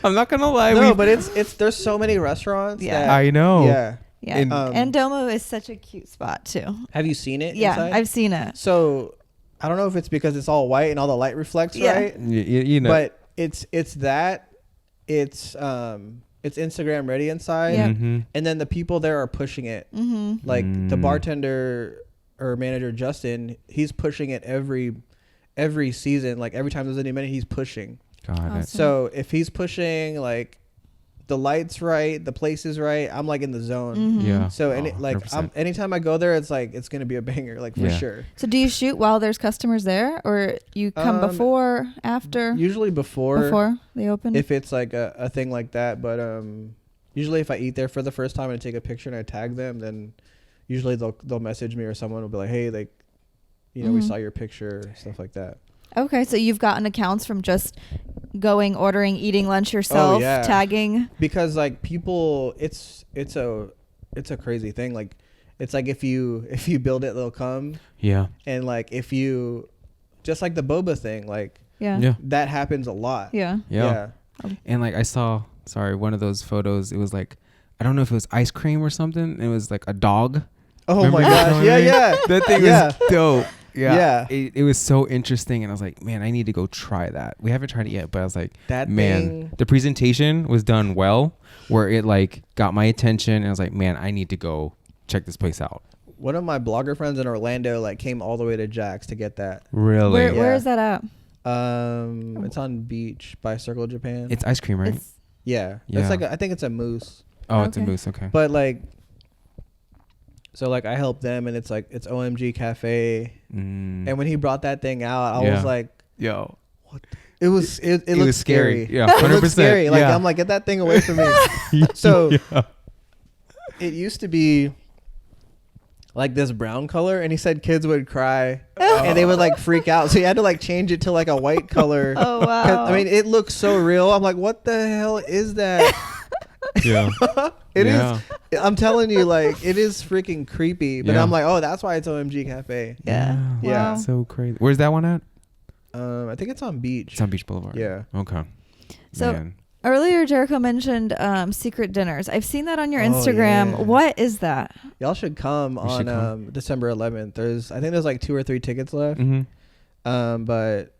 I'm not gonna lie. No, but it's there's so many restaurants. Yeah. that- I know. Yeah. Yeah. And- And Domo is such a cute spot too. Have you seen it? Yeah, inside? I've seen it. So I don't know if it's because it's all white and all the light reflects, Yeah. right? You know. But it's that it's Instagram ready inside, Yeah. Mhm. and then the people there are pushing it. Mm-hmm. Like the Mm. bartender or manager Justin, he's pushing it every season. Like every time there's a new menu, he's pushing. Got Awesome. it. So if he's pushing like the lights right, the place is right, I'm like in the zone. Mm-hmm. Yeah. So Oh, 100%. anytime I go there, it's like it's gonna be a banger, like for Yeah. sure. So do you shoot while there's customers there, or you come before, after? Usually before They open. if it's like a thing like that. But usually if I eat there for the first time and I take a picture and I tag them, then usually they'll message me, or someone will be like, hey, like, you know, we Mhm. saw your picture, stuff like that. Okay, so you've gotten accounts from just going, ordering, eating lunch yourself, yeah. tagging. Because like people, it's a crazy thing. Like it's like if you build it, they'll come. Yeah. And like if you just like the boba thing, like Yeah. Yeah. that happens a lot. Yeah. Yeah. And like I saw, one of those photos. It was like, I don't know if it was ice cream or something. It was like a dog. Oh Remember my you gosh. showing Yeah, me? yeah. That thing Yeah. was dope. Yeah. Yeah. It was so interesting, and I was like, man, I need to go try that. We haven't tried it yet, but I was like, That man, thing. the presentation was done well, where it like got my attention, and I was like, man, I need to go check this place out. One of my blogger friends in Orlando like came all the way to Jack's to get that. Really? Where Yeah. is that at? It's on Beach by Circle Japan. It's ice cream, right? It's, yeah. Yeah. It's like I think it's a mousse. Oh, it's a Okay. mousse. Okay. But like, so like I helped them, and it's like it's OMG Cafe. Mm. And when he brought that thing out, I Yeah. was like, Yo, it looked was scary. Yeah, It looked 100%. scary. Like Yeah. I'm like, get that thing away from me. So yeah. it used to be like this brown color, and he said kids would cry and they would like freak out. So he had to like change it to like a white color. oh 'Cause, wow. I mean, it looks so real. I'm like, what the hell is that? Yeah. It is. Yeah. I'm telling you, like, it is freaking creepy. But Yeah. I'm like, oh, that's why it's OMG Cafe. yeah. Yeah. Wow. So crazy. Where's that one at? I think it's on Beach. It's on Beach Boulevard. Yeah. Okay. So- Man. Earlier, Jericho mentioned secret dinners. I've seen that on your Oh, Instagram. yeah. What is that? Y'all should come We should on come. December 11th. I think there's like 2 or 3 tickets left. Mm-hmm. But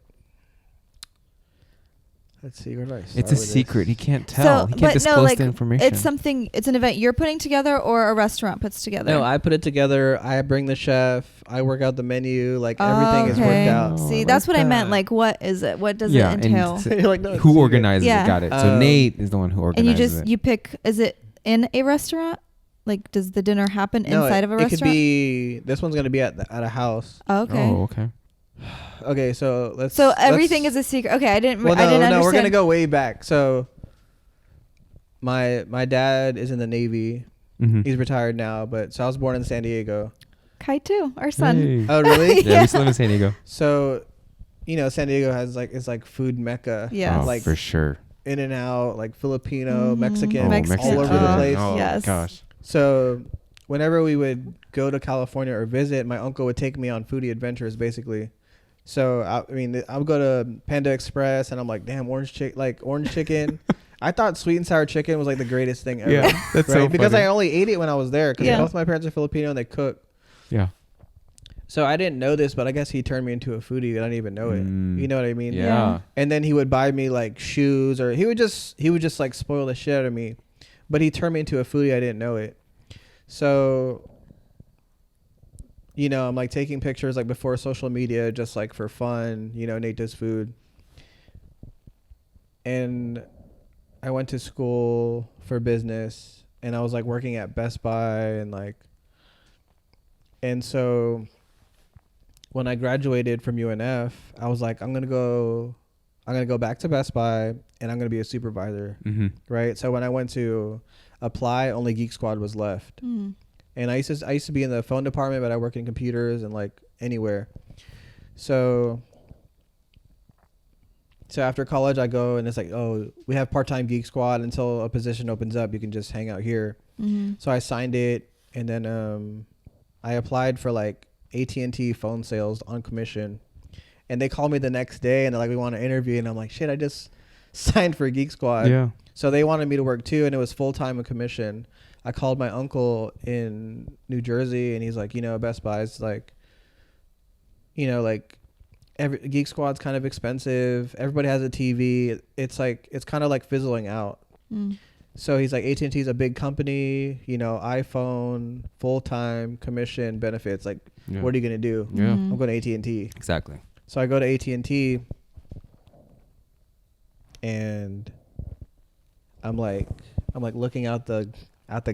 let's see, where do I start It's a with secret. this? He can't tell. He can't but disclose no, like the information. it's something. It's an event you're putting together, or a restaurant puts together. No, I put it together. I bring the chef. I work out the menu. Like everything is Okay. worked out. Oh, See, I that's like what I meant. that. Like, what is it? What does Yeah, it and entail? s- You're like, no, it's Who secret. organizes Yeah. it? Got it. So Um, Nate is the one who And organizes you just it. you pick. Is it in a restaurant? Like, does the dinner happen No, inside of a it restaurant? could be. This one's gonna be at a house. Oh, okay. Oh, okay. Okay, so everything is a secret. Okay, I didn't Well, understand. we're gonna go way back. So my dad is in the Navy. Mm-hmm. He's retired now, but so I was born in San Diego. Kai too, our son. Hey. Oh, really? Yeah, we still live in San Diego. So, San Diego is like food mecca. Yes. Oh, like for sure. In and out, like Filipino, Mhm. Mexican, Mexican. all over the place. Oh, Yes. gosh. So whenever we would go to California or visit, my uncle would take me on foodie adventures, basically. So I would go to Panda Express, and I'm like, damn, orange chicken. I thought sweet and sour chicken was like the greatest thing ever. Yeah, that's right? so Because funny. I only ate it when I was there, because Yeah. both my parents are Filipino and they cook. Yeah. So I didn't know this, but I guess he turned me into a foodie and I didn't even know it. You know what I mean? Yeah. And then he would buy me like shoes, or he would just like spoil the shit out of me. But he turned me into a foodie. I didn't know it. So, I'm like taking pictures like before social media, just like for fun, Nate does food. And I went to school for business, and I was like working at Best Buy and so when I graduated from UNF, I was like, I'm gonna go back to Best Buy, and I'm gonna be a supervisor, right? So when I went to apply, only Geek Squad was left, and I used to be in the phone department, but I work in computers and like anywhere. So after college, I go, and it's like, oh, we have part-time Geek Squad until a position opens up. You can just hang out here. So I signed it, and then I applied for like AT&T phone sales on commission, and they called me the next day, and they're like, we want to interview, and I'm like, shit, I just signed for Geek Squad. Yeah. So they wanted me to work too, and it was full-time and commission. I called my uncle in New Jersey, and he's like, Best Buy's like, like every Geek Squad's kind of expensive. Everybody has a TV. It's kind of like fizzling out. So he's like, AT&T is a big company, iPhone, full-time, commission, benefits. Like, what are you going to do? Yeah. I'm going to AT&T. Exactly. So I go to AT&T, and I'm like looking out the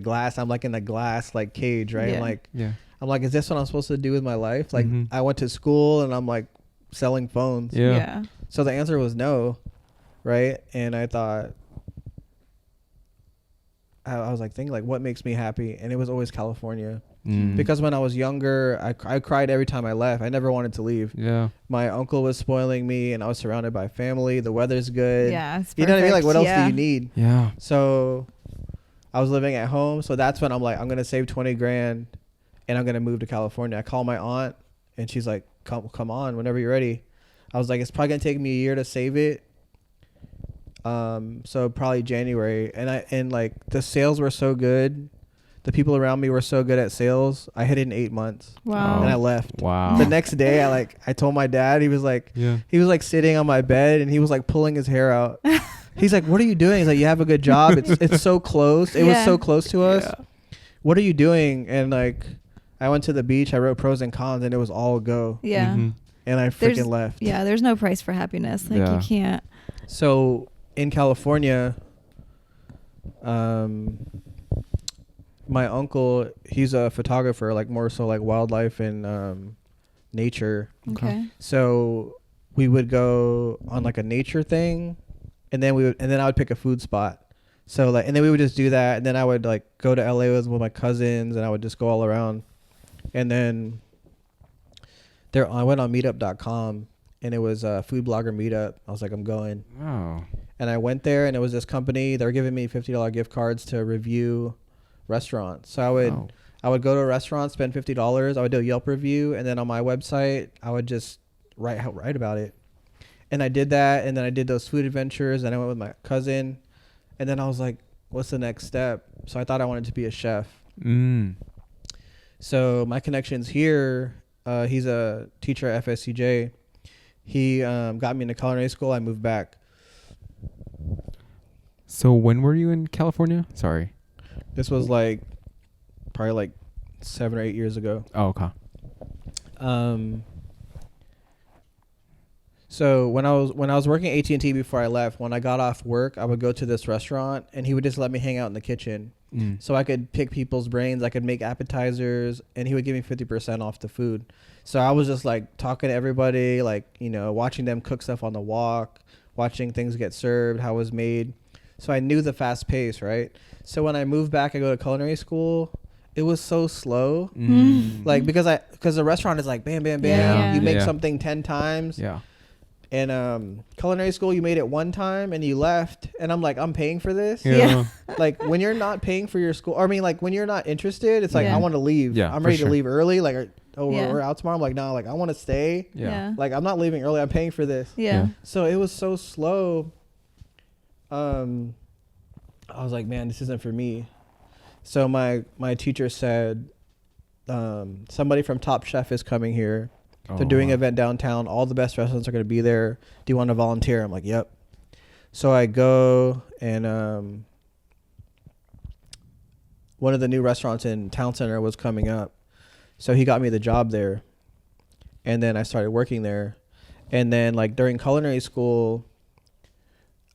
glass. I'm like in the glass like cage, right? Yeah. I'm like, is this what I'm supposed to do with my life? Like, I went to school, and I'm like selling phones. Yeah. So the answer was no, right? And I thought, I was like thinking like, what makes me happy? And it was always California. Because when I was younger, I cried every time I left. I never wanted to leave. Yeah. My uncle was spoiling me, and I was surrounded by family. The weather's good. Yeah, it's you know what I mean? Like, what else perfect. do you need? Yeah. So I was living at home. So that's when I'm like, I'm going to save 20 grand and I'm going to move to California. I call my aunt, and she's like, come on, whenever you're ready. I was like, it's probably going to take me a year to save it. So probably January. And like the sales were so good. The people around me were so good at sales. I hit it in 8 months. Wow. And I left. Wow. The next day, I told my dad. He was like sitting on my bed, and he was like pulling his hair out. He's like, what are you doing? He's like, you have a good job. It's so close. It was so close to us. Yeah. What are you doing? And like, I went to the beach. I wrote pros and cons, and it was all go. Yeah. And I freaking left. Yeah, there's no price for happiness. Like, you can't. So in California, my uncle, he's a photographer, like more so like wildlife and nature. Okay. So we would go on like a nature thing, and then I would pick a food spot. So like, and then we would just do that, and then I would like go to LA with my cousins, and I would just go all around. And then I went on Meetup.com, and it was a food blogger meetup. I was like, I'm going. Wow. And I went there, and it was this company. They were giving me $50 gift cards to review restaurants. So I would go to a restaurant, spend $50. I would do a Yelp review, and then on my website, I would just write about it. And I did that, and then I did those food adventures, and I went with my cousin, and then I was like, what's the next step? So I thought I wanted to be a chef. So my connections here, he's a teacher at FSCJ. He got me into culinary school. I moved back. So when were you in California? Sorry. This was like probably like 7 or 8 years ago. Oh, okay. So when I was working at AT&T before I left, when I got off work, I would go to this restaurant, and he would just let me hang out in the kitchen. So I could pick people's brains. I could make appetizers, and he would give me 50% off the food. So I was just like talking to everybody, like, you know, watching them cook stuff on the walk, watching things get served, how it was made. So I knew the fast pace, right? So when I moved back, I go to culinary school. It was so slow, like because the restaurant is like bam, bam, bam. Yeah. You make something 10 times. Yeah. And culinary school, you made it one time and you left, and I'm like, I'm paying for this. Yeah. Like when you're not paying for your school, or I mean, like when you're not interested, it's like Yeah. I want to leave. Yeah, I'm for ready sure. to leave early. Like, Yeah. we're out tomorrow. I'm like, no, like I want to stay. Yeah. Like I'm not leaving early. I'm paying for this. Yeah. So it was so slow. I was like, man, this isn't for me. So my teacher said, somebody from Top Chef is coming here. They're doing an event downtown. All the best restaurants are going to be there. Do you want to volunteer? I'm like, yep. So I go, and one of the new restaurants in Town Center was coming up. So he got me the job there. And then I started working there. And then like during culinary school,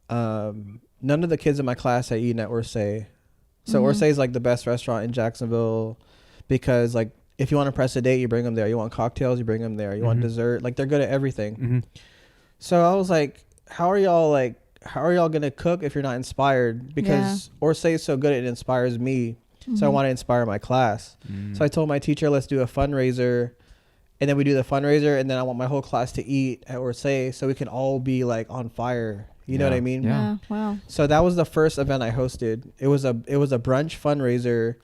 none of the kids in my class had eaten at Orsay. So Orsay is like the best restaurant in Jacksonville, because like if you want to press a date, you bring them there. You want cocktails, you bring them there. You want dessert, like they're good at everything. So I was like, how are y'all gonna cook if you're not inspired? Because Orsay is so good, it inspires me. So I want to inspire my class. So I told my teacher, let's do a fundraiser. And then we do the fundraiser, and then I want my whole class to eat at Orsay so we can all be like on fire. You know what I mean? Yeah. Wow. So that was the first event I hosted. It was a brunch fundraiser,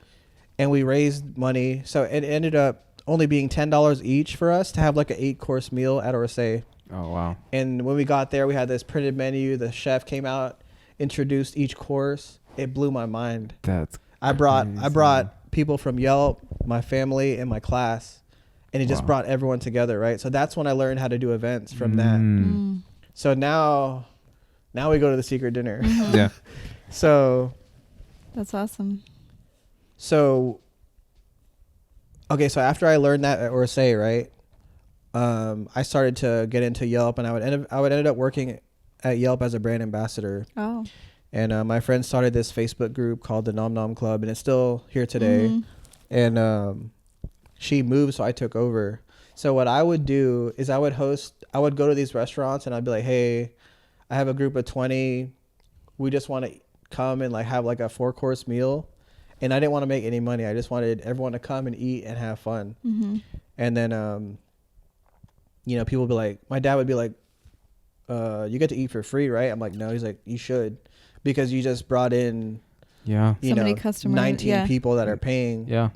and we raised money. So it ended up only being $10 each for us to have like an 8-course meal at Orsay. Oh, wow. And when we got there, we had this printed menu. The chef came out, introduced each course. It blew my mind. I brought people from Yelp, my family, and my class, and it just brought everyone together, right? So that's when I learned how to do events from that. So now we go to the secret dinner. Yeah. So That's awesome. So after I learned that at Orsay, right, I started to get into Yelp, and I would end up working at Yelp as a brand ambassador. Oh. And my friend started this Facebook group called the Nom Nom Club, and it's still here today. And she moved, so I took over. So what I would do is I would go to these restaurants, and I'd be like, hey, I have a group of 20. We just want to come and like have like a 4-course meal. And I didn't want to make any money. I just wanted everyone to come and eat and have fun. And then, people would be like, my dad would be like, you get to eat for free, right? I'm like, no. He's like, you should, because you just brought in, so many customers, 19 people that are paying. Yeah.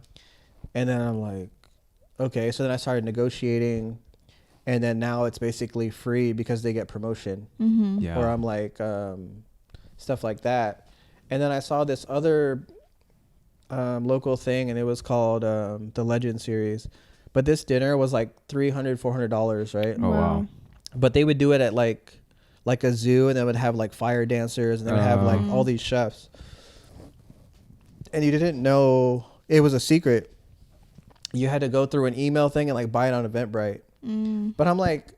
And then I'm like, okay. So then I started negotiating, and then now it's basically free because they get promotion. Yeah. Or I'm like, stuff like that. And then I saw this other local thing, and it was called the Legend Series. But this dinner was like $300, $400, right? Oh, wow. But they would do it at like a zoo, and they would have like fire dancers, and they would have like all these chefs. And you didn't know it was a secret. You had to go through an email thing and like buy it on Eventbrite. But I'm like,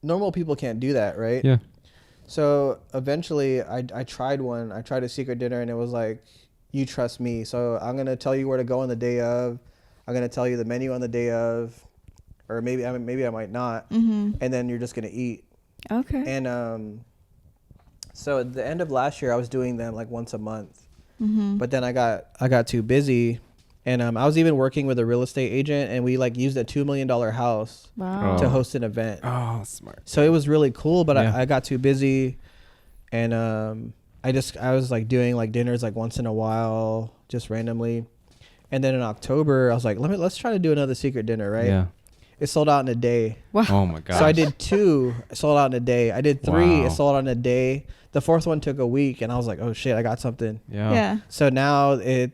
normal people can't do that, right? Yeah. So eventually I tried one. I tried a secret dinner, and it was like, you trust me. So I'm going to tell you where to go on the day of. I'm going to tell you the menu on the day of, or maybe I might not. And then you're just going to eat. Okay. And so at the end of last year, I was doing them like once a month. But then I got too busy, and I was even working with a real estate agent, and we like used a $2 million house to host an event. Oh, smart. So it was really cool, but Yeah. I got too busy, and I was like doing like dinners like once in a while, just randomly. And then in October, I was like, let's try to do another secret dinner, right? Yeah. It sold out in a day. Wow. Oh my god. So I did 2, it sold out in a day. I did 3, Wow. it sold out in a day. The 4th one took a week, and I was like, oh shit, I got something. Yeah. Yeah. So now I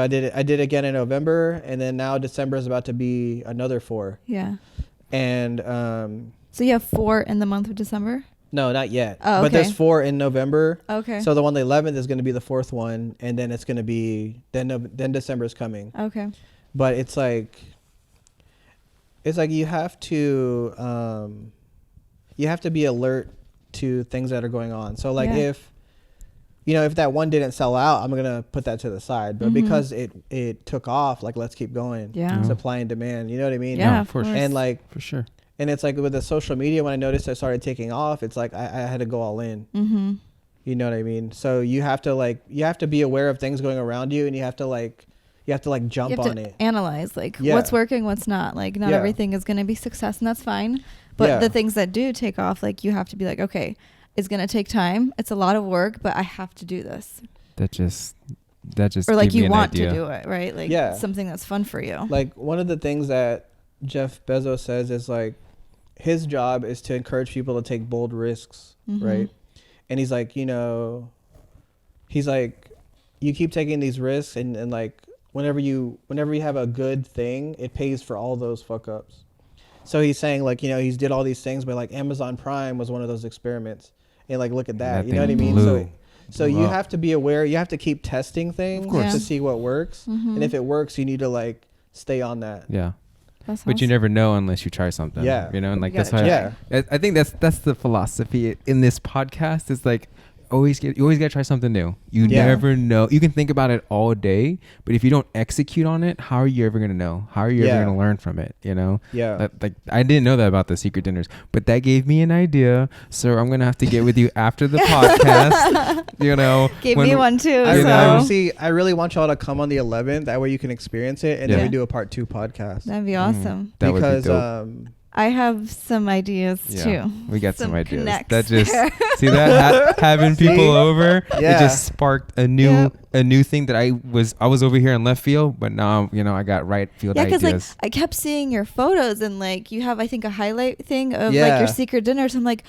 did it again in November, and then now December is about to be another 4. Yeah. And So you have 4 in the month of December? no, not yet. Oh, But there's okay. 4 in November. Okay. So the one the 11th is going to be the 4th one, and then it's going to be then December is coming. Okay. But it's like you have to be alert to things that are going on. So like Yeah. if if that one didn't sell out, I'm gonna put that to the side. But because it took off, like, let's keep going. Yeah. Supply and demand. You know what I mean? Yeah, No, of for course. And like for sure. And it's like with the social media, when I noticed I started taking off, it's like I had to go all in. Mm-hmm. You know what I mean? So you have to be aware of things going around you, and you have to jump on it. Analyze what's working, what's not. Like not everything is going to be success, and that's fine. But the things that do take off, like you have to be like, okay, it's going to take time. It's a lot of work, but I have to do this. That just or like gave me you an want idea. to do it, right? Like something that's fun for you. Like one of the things that Jeff Bezos says is like his job is to encourage people to take bold risks, right? And he's like, you keep taking these risks, and like whenever you have a good thing, it pays for all those fuck ups. So he's saying like, he's did all these things, but like Amazon Prime was one of those experiments, and like look at that, you know what I mean? So you have to be aware. You have to keep testing things to see what works, and if it works, you need to like stay on that. Yeah. That's But you awesome. never know unless you try something. Yeah. And like You that's how gotta I think that's the philosophy in this podcast. Is like you always gotta try something new. You never know. You can think about it all day, but if you don't execute on it, how are you ever gonna know? How are you ever gonna learn from it? Like I didn't know that about the secret dinners, but that gave me an idea. So I'm gonna have to get with you after the podcast. Gave me one too. I really want y'all to come on the 11th. That way you can experience it, and then we do a part 2 podcast. That'd be awesome. That would be dope. Because I have some ideas too. We got some ideas. connects That just there. see that having people over. Yeah. It just sparked a new thing that I was over here in left field, but now I got right field ideas. Yeah, because like I kept seeing your photos, and like you have I think a highlight thing of like your secret dinners. I'm like,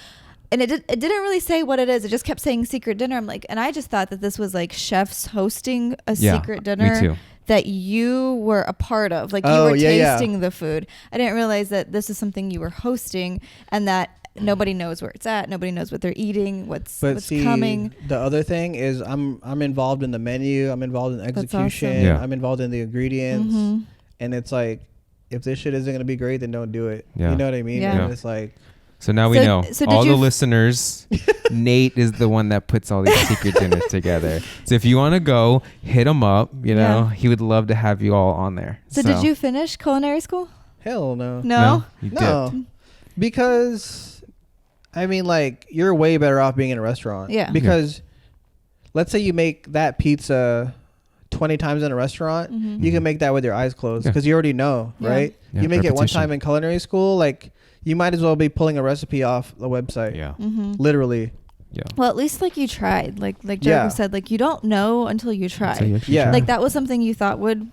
and it didn't really say what it is. It just kept saying secret dinner. I'm like, and I just thought that this was like chefs hosting a secret dinner. Me too. That you were a part of, like you were tasting the food. I didn't realize that this is something you were hosting, and that nobody knows where it's at. Nobody knows what they're eating, what's coming. The other thing is I'm involved in the menu. I'm involved in execution. Awesome. Yeah. I'm involved in the ingredients. And it's like, if this shit isn't going to be great, then don't do it. Yeah. You know what I mean? Yeah. And it's like, so now we know. So all the listeners, Nate is the one that puts all these secret dinners together. So if you want to go, hit him up. He would love to have you all on there. So did you finish culinary school? hell no. No? You No. dipped. Because, I mean, like, you're way better off being in a restaurant. Yeah. Because let's say you make that pizza 20 times in a restaurant, you can make that with your eyes closed because you already know, right? Yeah, You make it one repetition. time in culinary school, like, you might as well be pulling a recipe off the website. Yeah. Literally. Yeah. Well, at least like you tried. Like Jacob said, like you don't know until you try. So you actually Yeah. tried. Like that was something you thought would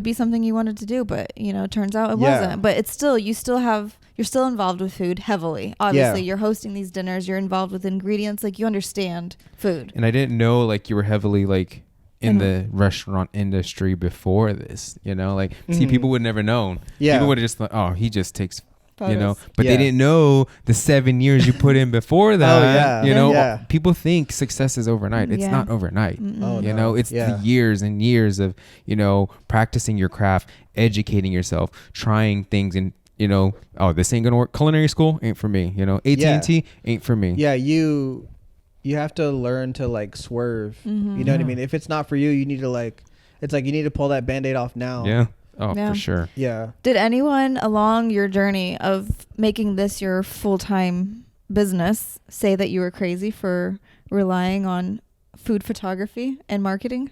be something you wanted to do, but it turns out it Yeah. wasn't. But it's still you're still involved with food heavily. Obviously, you're hosting these dinners, you're involved with ingredients, like you understand food. And I didn't know like you were heavily like in the restaurant industry before this, like see, people would never known. Yeah. People would have just thought, oh, he just takes Photos. but they didn't know the 7 years you put in before that. Yeah. People think success is overnight. It's Yeah. not overnight. Oh, no. It's the years and years of practicing your craft, educating yourself, trying things, and oh, this ain't gonna work. Culinary school ain't for me. AT&T ain't for me. Yeah, you have to learn to like swerve. You know what I mean? If it's not for you, you need to like, it's like you need to pull that Band-Aid off now. Yeah. Oh, Yeah. for sure. Yeah. Did anyone along your journey of making this your full-time business say that you were crazy for relying on food photography and marketing?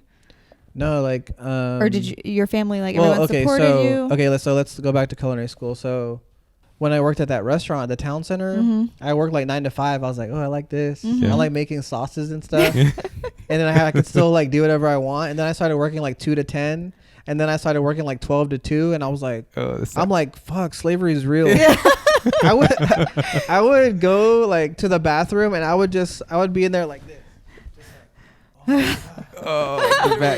No, like Or did your family everyone supported you? Okay, let's go back to culinary school. So when I worked at that restaurant at the town center, I worked like 9 to 5. I was like, oh, I like this. I like making sauces and stuff. And then I could still like do whatever I want. And then I started working like 2 to 10. And then I started working like 12 to 2. And I was like, I'm like, fuck, slavery is real. I would go like to the bathroom and I would be in there like this.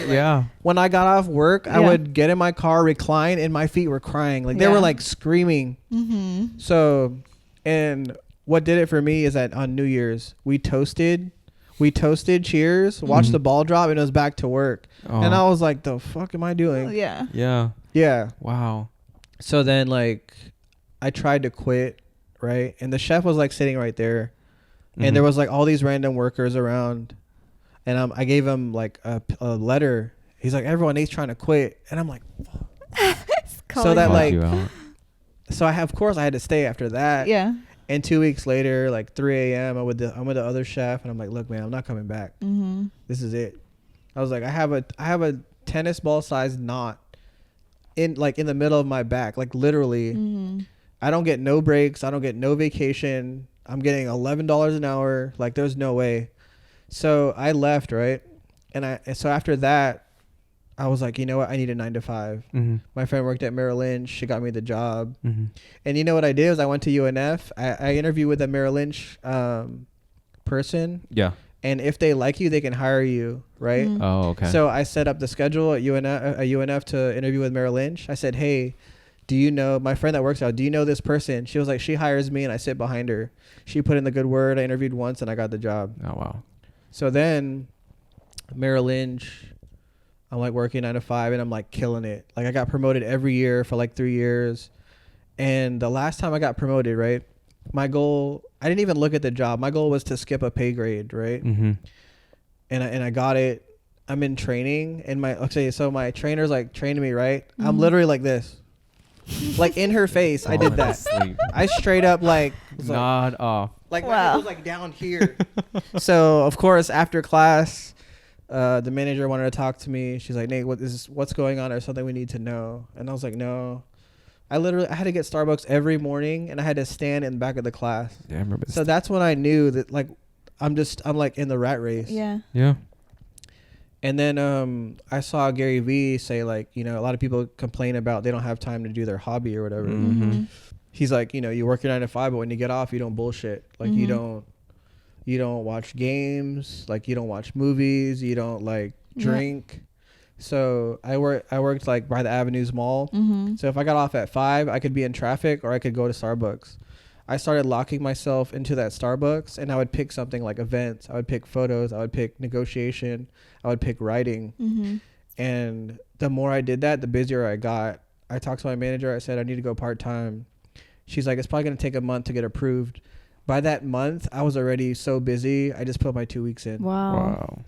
Yeah. When I got off work, I would get in my car, recline, and my feet were crying. Like they were like screaming. So, and what did it for me is that on New Year's, we toasted, cheers, watched the ball drop, and it was back to work. And I was like, the fuck am I doing? Yeah. Yeah. Yeah. Wow. So then like I tried to quit, right? And the chef was like sitting right there. And there was like all these random workers around. And I gave him like a letter. He's like, everyone Nate's trying to quit. And I'm like, fuck. So that like, so of course I had to stay after that. Yeah. And 2 weeks later, like 3 a.m., I'm with the other chef, and I'm like, look, man, I'm not coming back. This is it. I was like, I have a tennis ball sized knot in the middle of my back, like literally. I don't get no breaks. I don't get no vacation. I'm getting $11 an hour. Like, there's no way. So I left, right? And so after that, I was like, you know what? I need a 9 to 5. My friend worked at Merrill Lynch. She got me the job. And you know what I did was I went to UNF. I interviewed with a Merrill Lynch person. Yeah. And if they like you, they can hire you, right? Oh, okay. So I set up the schedule at UNF to interview with Merrill Lynch. I said, hey, do you know my friend that works out? Do you know this person? She was like, she hires me and I sit behind her. She put in the good word. I interviewed once and I got the job. Oh, wow. So then Merrill Lynch, I'm like working 9 to 5 and I'm like killing it. Like I got promoted every year for like 3 years. And the last time I got promoted, right? My goal, I didn't even look at the job. My goal was to skip a pay grade, right? And I got it. I'm in training and so my trainer's like training me, right? I'm literally like this. Like in her face. I did that. I straight up like nod off. Like my head was like down here. So of course after class, the manager wanted to talk to me. She's like, Nate, what's going on or something we need to know? And I was like, no. I had to get Starbucks every morning and I had to stand in the back of the class. Yeah, I remember. So that's when I knew that like I'm like in the rat race. Yeah. Yeah. And then I saw Gary Vee say like, you know, a lot of people complain about they don't have time to do their hobby or whatever. He's like, you know, you work your 9 to 5, but when you get off, you don't bullshit. Like you don't watch games, like you don't watch movies, you don't like drink. So I worked like by the Avenues Mall. So if I got off at 5, I could be in traffic or I could go to Starbucks. I started locking myself into that Starbucks and I would pick something like events. I would pick photos. I would pick negotiation. I would pick writing. And the more I did that, the busier I got. I talked to my manager. I said, I need to go part-time. She's like, it's probably going to take a month to get approved. By that month, I was already so busy. I just put my 2 weeks in. Wow.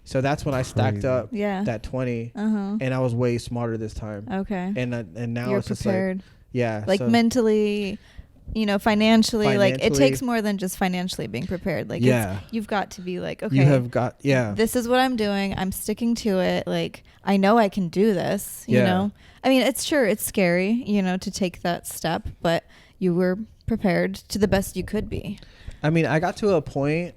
So that's when I stacked up that 20 and I was way smarter this time. Okay. And now You're it's prepared. just like, yeah. Like so mentally, you know, financially, like it takes more than just financially being prepared. Like you've got to be like, okay, you have got, this is what I'm doing. I'm sticking to it. Like I know I can do this, you know? I mean, it's scary, you know, to take that step, but you were prepared to the best you could be. I mean, I got to a point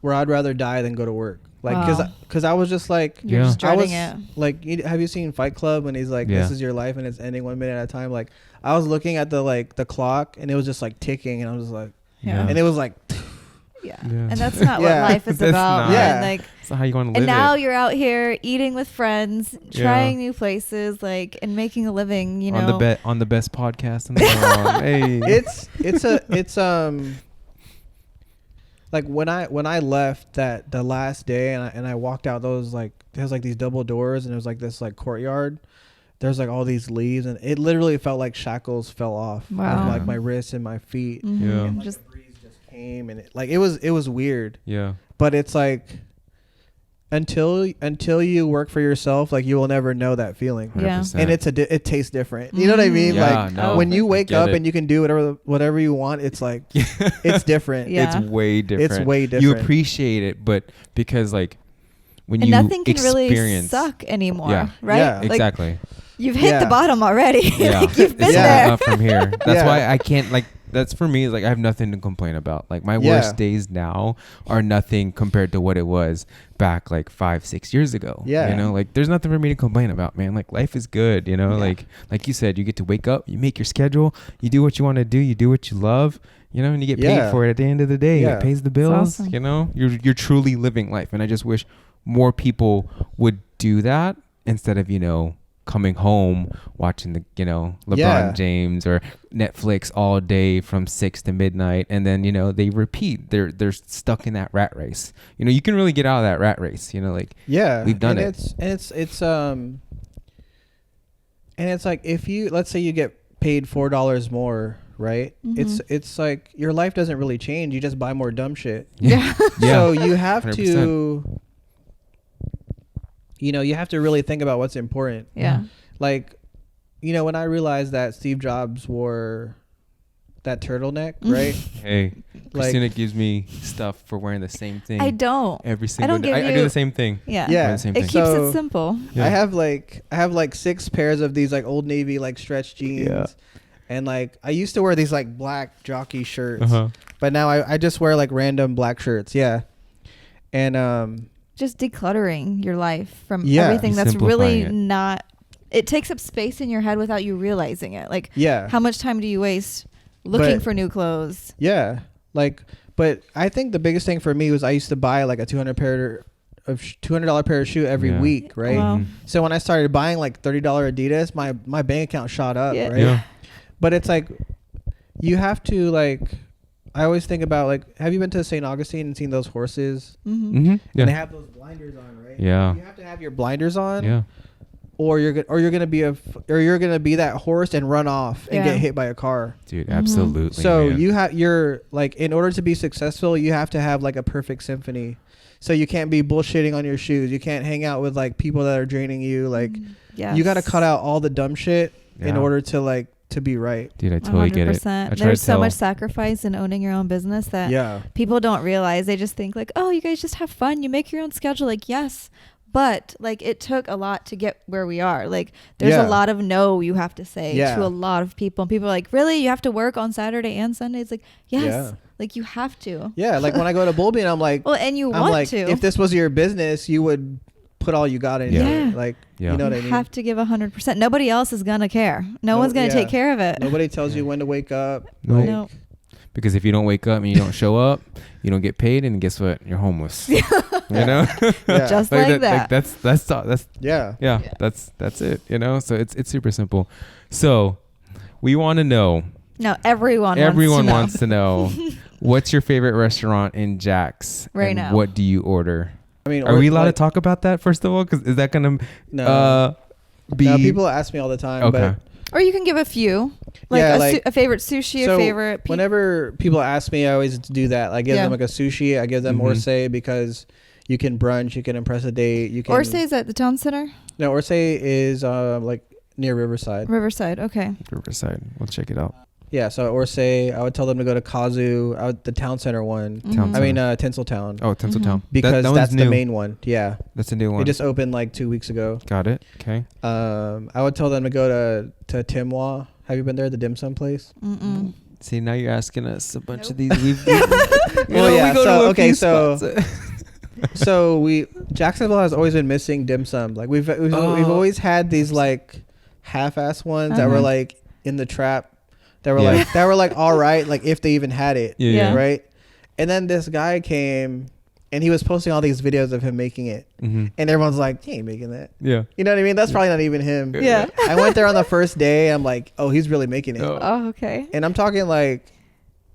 where I'd rather die than go to work. Like, cause I was just like, you're just dreading it. Like, have you seen Fight Club when he's like, this is your life and it's ending 1 minute at a time? Like, I was looking at the clock and it was just like ticking and I was like, and it was like, and that's not what life is about. Yeah, like, that's not how you want to live. And now you're out here eating with friends, trying new places, like, and making a living. You know, on the best podcast in the world. Hey, it's like when I left the last day and I walked out, there's like these double doors and it was like this like courtyard. There's like all these leaves and it literally felt like shackles fell off of like my wrists and my feet. And, like, the breeze just came and it was weird. Yeah. But it's like until you work for yourself, like you will never know that feeling. 100%. And it tastes different. You know what I mean? When you wake up and you can do whatever you want, it's like it's different. It's way different. It's way different. You appreciate it, but because like when you nothing can really suck anymore, right? Yeah, like, exactly. You've hit the bottom already. Yeah. Like you've been there. Up from here. That's why I can't like. That's for me. Like I have nothing to complain about. Like my worst days now are nothing compared to what it was back like 5-6 years ago. Yeah. You know, like there's nothing for me to complain about, man. Like life is good. You know, like you said, you get to wake up, you make your schedule, you do what you want to do, you do what you love. You know, and you get paid for it at the end of the day. It pays the bills. Awesome. You know, you're truly living life, and I just wish more people would do that instead of, you know, coming home watching the, you know, LeBron James or Netflix all day from 6 to midnight, and then, you know, they repeat. They're stuck in that rat race. You know, you can really get out of that rat race. You know, like we've done it. And it's like if you, let's say you get paid $4 more, right? It's like your life doesn't really change. You just buy more dumb shit. Yeah. So you have 100%. to you know, you have to really think about what's important. Yeah. Like, you know, when I realized that Steve Jobs wore that turtleneck, right? Hey, Christina gives me stuff for wearing the same thing. I don't. Every single day. I do the same thing. Yeah. Yeah. The same It thing. keeps So, it simple. Yeah. I have like 6 pairs of these like Old Navy like stretch jeans. Yeah. And like I used to wear these like black jockey shirts. Uh-huh. But now I just wear like random black shirts. Yeah. And Just decluttering your life from Yeah. everything that's Simplifying really it. not. It takes up space in your head without you realizing it. Like, yeah. how much time do you waste looking But- for new clothes? Yeah. Like, but I think the biggest thing for me was I used to buy like a $200 pair of shoe every Yeah. week, right? Wow. Mhm. So when I started buying like $30 Adidas, my bank account shot up, Yeah. right? Yeah. But it's like you have to like. I always think about like, have you been to St. Augustine and seen those horses? Mm-hmm. Mm-hmm. And they Yeah. have those blinders on, right? Yeah. You have to have your blinders on, Yeah. or you're gonna be that horse and run off and Yeah. get hit by a car. Dude, Mhm. absolutely. So man. you're like, in order to be successful, you have to have like a perfect symphony. So you can't be bullshitting on your shoes. You can't hang out with like people that are draining you. Like Yes. you got to cut out all the dumb shit in Yeah. order to like to be right. Dude, I totally get it. 100%. I try There's to so tell- much sacrifice in owning your own business that Yeah. people don't realize. They just think like, oh, you guys just have fun. You make your own schedule. Like, yes. But like it took a lot to get where we are. Like there's Yeah. a lot of no you have to say Yeah. to a lot of people. And people are like, really? You have to work on Saturday and Sunday? It's like, yes. Yeah. Like you have to. Yeah. Like when I go to Bull Bean, I'm like, Well, and you I'm want like, to. if this was your business, you would put all you got into Yeah. it. Like, Yeah. you know what I you mean? have to give 100%. Nobody else is going to care. No No- one's going to yeah. take care of it. Nobody tells you when to wake up. No. Like, No. Because if you don't wake up and you don't show up, you don't get paid, and guess what? You're homeless. You know? Yeah. Just like that. That's yeah. yeah. That's it. You know? So it's super simple. So we want to know. No, everyone Wants to know what's your favorite restaurant in Jax Right and now. what do you order? I mean, Are we allowed like, to talk about that first of all? Because is that gonna No. be No, people ask me all the time. okay? But Or you can give a few. Like, Yeah, a, like- a favorite sushi, so a favorite whenever people ask me, I always do that. I give Yeah. them like a sushi. I give them Mhm. Orsay because you can brunch, you can impress a date. You can. Orsay's at the town center? No, Orsay is like near Riverside. Riverside. Okay. Riverside. We'll check it out. Yeah, so Orsay, I would tell them to go to Kazu, the town center one. Town Mhm. I mean, Tinseltown. Oh, Tinseltown. Because that one's that's the new. main one. Yeah. That's a new one. It just opened like 2 weeks ago. Got it. Okay. I would tell them to go to Timwa. Have you been there, the dim sum place? Mm-mm. See, now you're asking us a bunch of Nope. these. Well, yeah, so- okay, so- spots. So Jacksonville has always been missing dim sum. Like we've always had these like half-ass ones that were Uh-huh. like in the trap. That were Yeah. like all right, like if they even had it. Yeah. Yeah. Right. And then this guy came and he was posting all these videos of him making it. Mm-hmm. And everyone's like, he ain't making that. Yeah. You know what I mean? That's probably not even him. Yeah. I went there on the first day. I'm like, oh, he's really making it. Oh. Oh, okay. And I'm talking like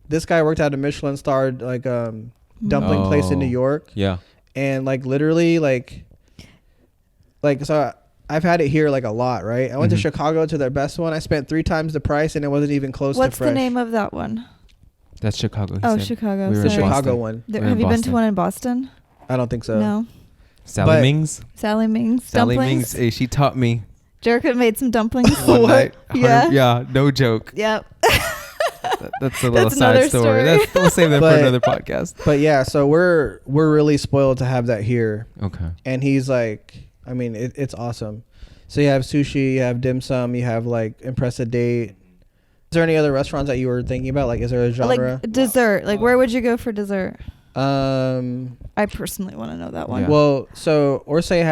this guy worked at a Michelin starred like dumpling place in New Oh. York. Yeah. And like literally like so I've had it here like a lot, right? I went to Mhm. Chicago to their best one. I spent 3 times the price and it wasn't even close What's to fresh. the name of that one? That's Chicago. he Oh, said. Chicago. We were The in sorry. Boston. Chicago one. There- We're have in you been to Boston. one in Boston? I don't think so. No. Sally But- Mings. Sally Ming's Sally dumplings. Mings. Hey, she taught me Jerica made some dumplings. one What? night. Yeah. Yeah. No joke. Yep. That's a little That's side another story. story. We'll save that for But- another podcast. But yeah, so we're really spoiled to have that here. Okay. And he's like, I mean, it's awesome. So you have sushi, you have dim sum, you have like impress a date. Is there any other restaurants that you were thinking about? Like, is there a genre? Like dessert. Like where would you go for dessert? Um, I personally want to know that one. Yeah. well, so Orsay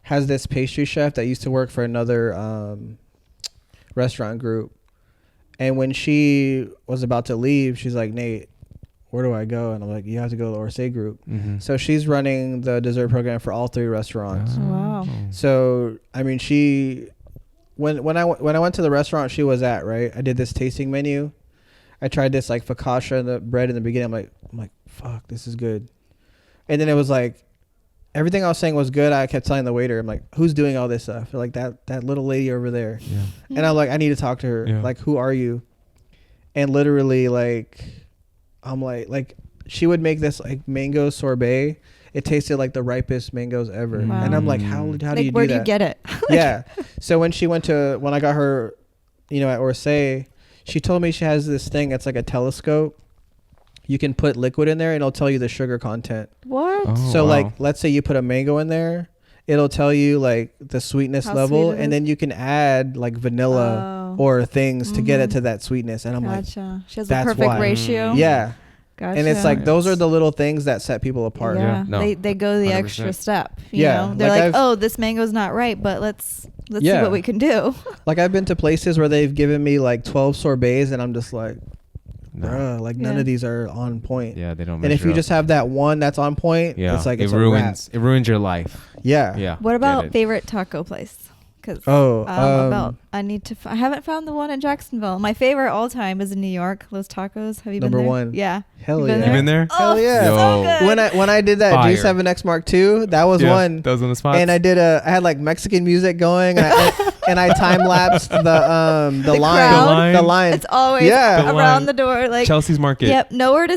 has this pastry chef that used to work for another restaurant group. And when she was about to leave, she's like, Nate, where do I go? And I'm like, you have to go to the Orsay group. Mm-hmm. So she's running the dessert program for all 3 restaurants. Wow. So I mean, when I went to the restaurant she was at, right? I did this tasting menu. I tried this like focaccia and the bread in the beginning. I'm like, fuck, this is good. And then it was like everything I was saying was good. I kept telling the waiter, I'm like, who's doing all this stuff? They're like that little lady over there. Yeah. And I'm like, I need to talk to her. Yeah. Like, who are you? And literally, like, I'm like she would make this like mango sorbet. it tasted like the ripest mangoes ever. Wow. And I'm like, how do like, you do where that? do you get it? Yeah. So when I got her, you know, at Orsay, she told me she has this thing. It's like a telescope. You can put liquid in there and it'll tell you the sugar content. What? Oh, So wow. like, let's say you put a mango in there, it'll tell you like the sweetness How level, sweet it and is? then you can add like vanilla or things to get it to that sweetness. And I'm Gotcha. She has a that's perfect why. ratio. yeah. Gotcha. And it's like, those are the little things that set people apart. Yeah, Yeah, no, they go the 100%. extra step. You Yeah, know? They're like like, I've- oh, this mango's not right, but let's see Yeah. what we can do. Like I've been to places where they've given me like 12 sorbets and I'm just like, No. bruh, like none Yeah. of these are on point. Yeah, they don't. And if measure you up. just have that one that's on point, yeah, it's like it it's ruins your life. a wrap. Yeah. Yeah. What get about it. favorite taco place? Because I need to. I haven't found the one in Jacksonville. My favorite all time is in New York. Los Tacos. Have you Number been there? one. Yeah. Hell You yeah. been You been there? Hell Oh, yeah. so Yo. good. When I did that Fire. G7X Mark II, that was Yeah, one. Those on the spot. And I had like Mexican music going, and I time lapsed the line, crowd. the line. It's always Yeah. The around line. the door. Like Chelsea's Market. Yep. Nowhere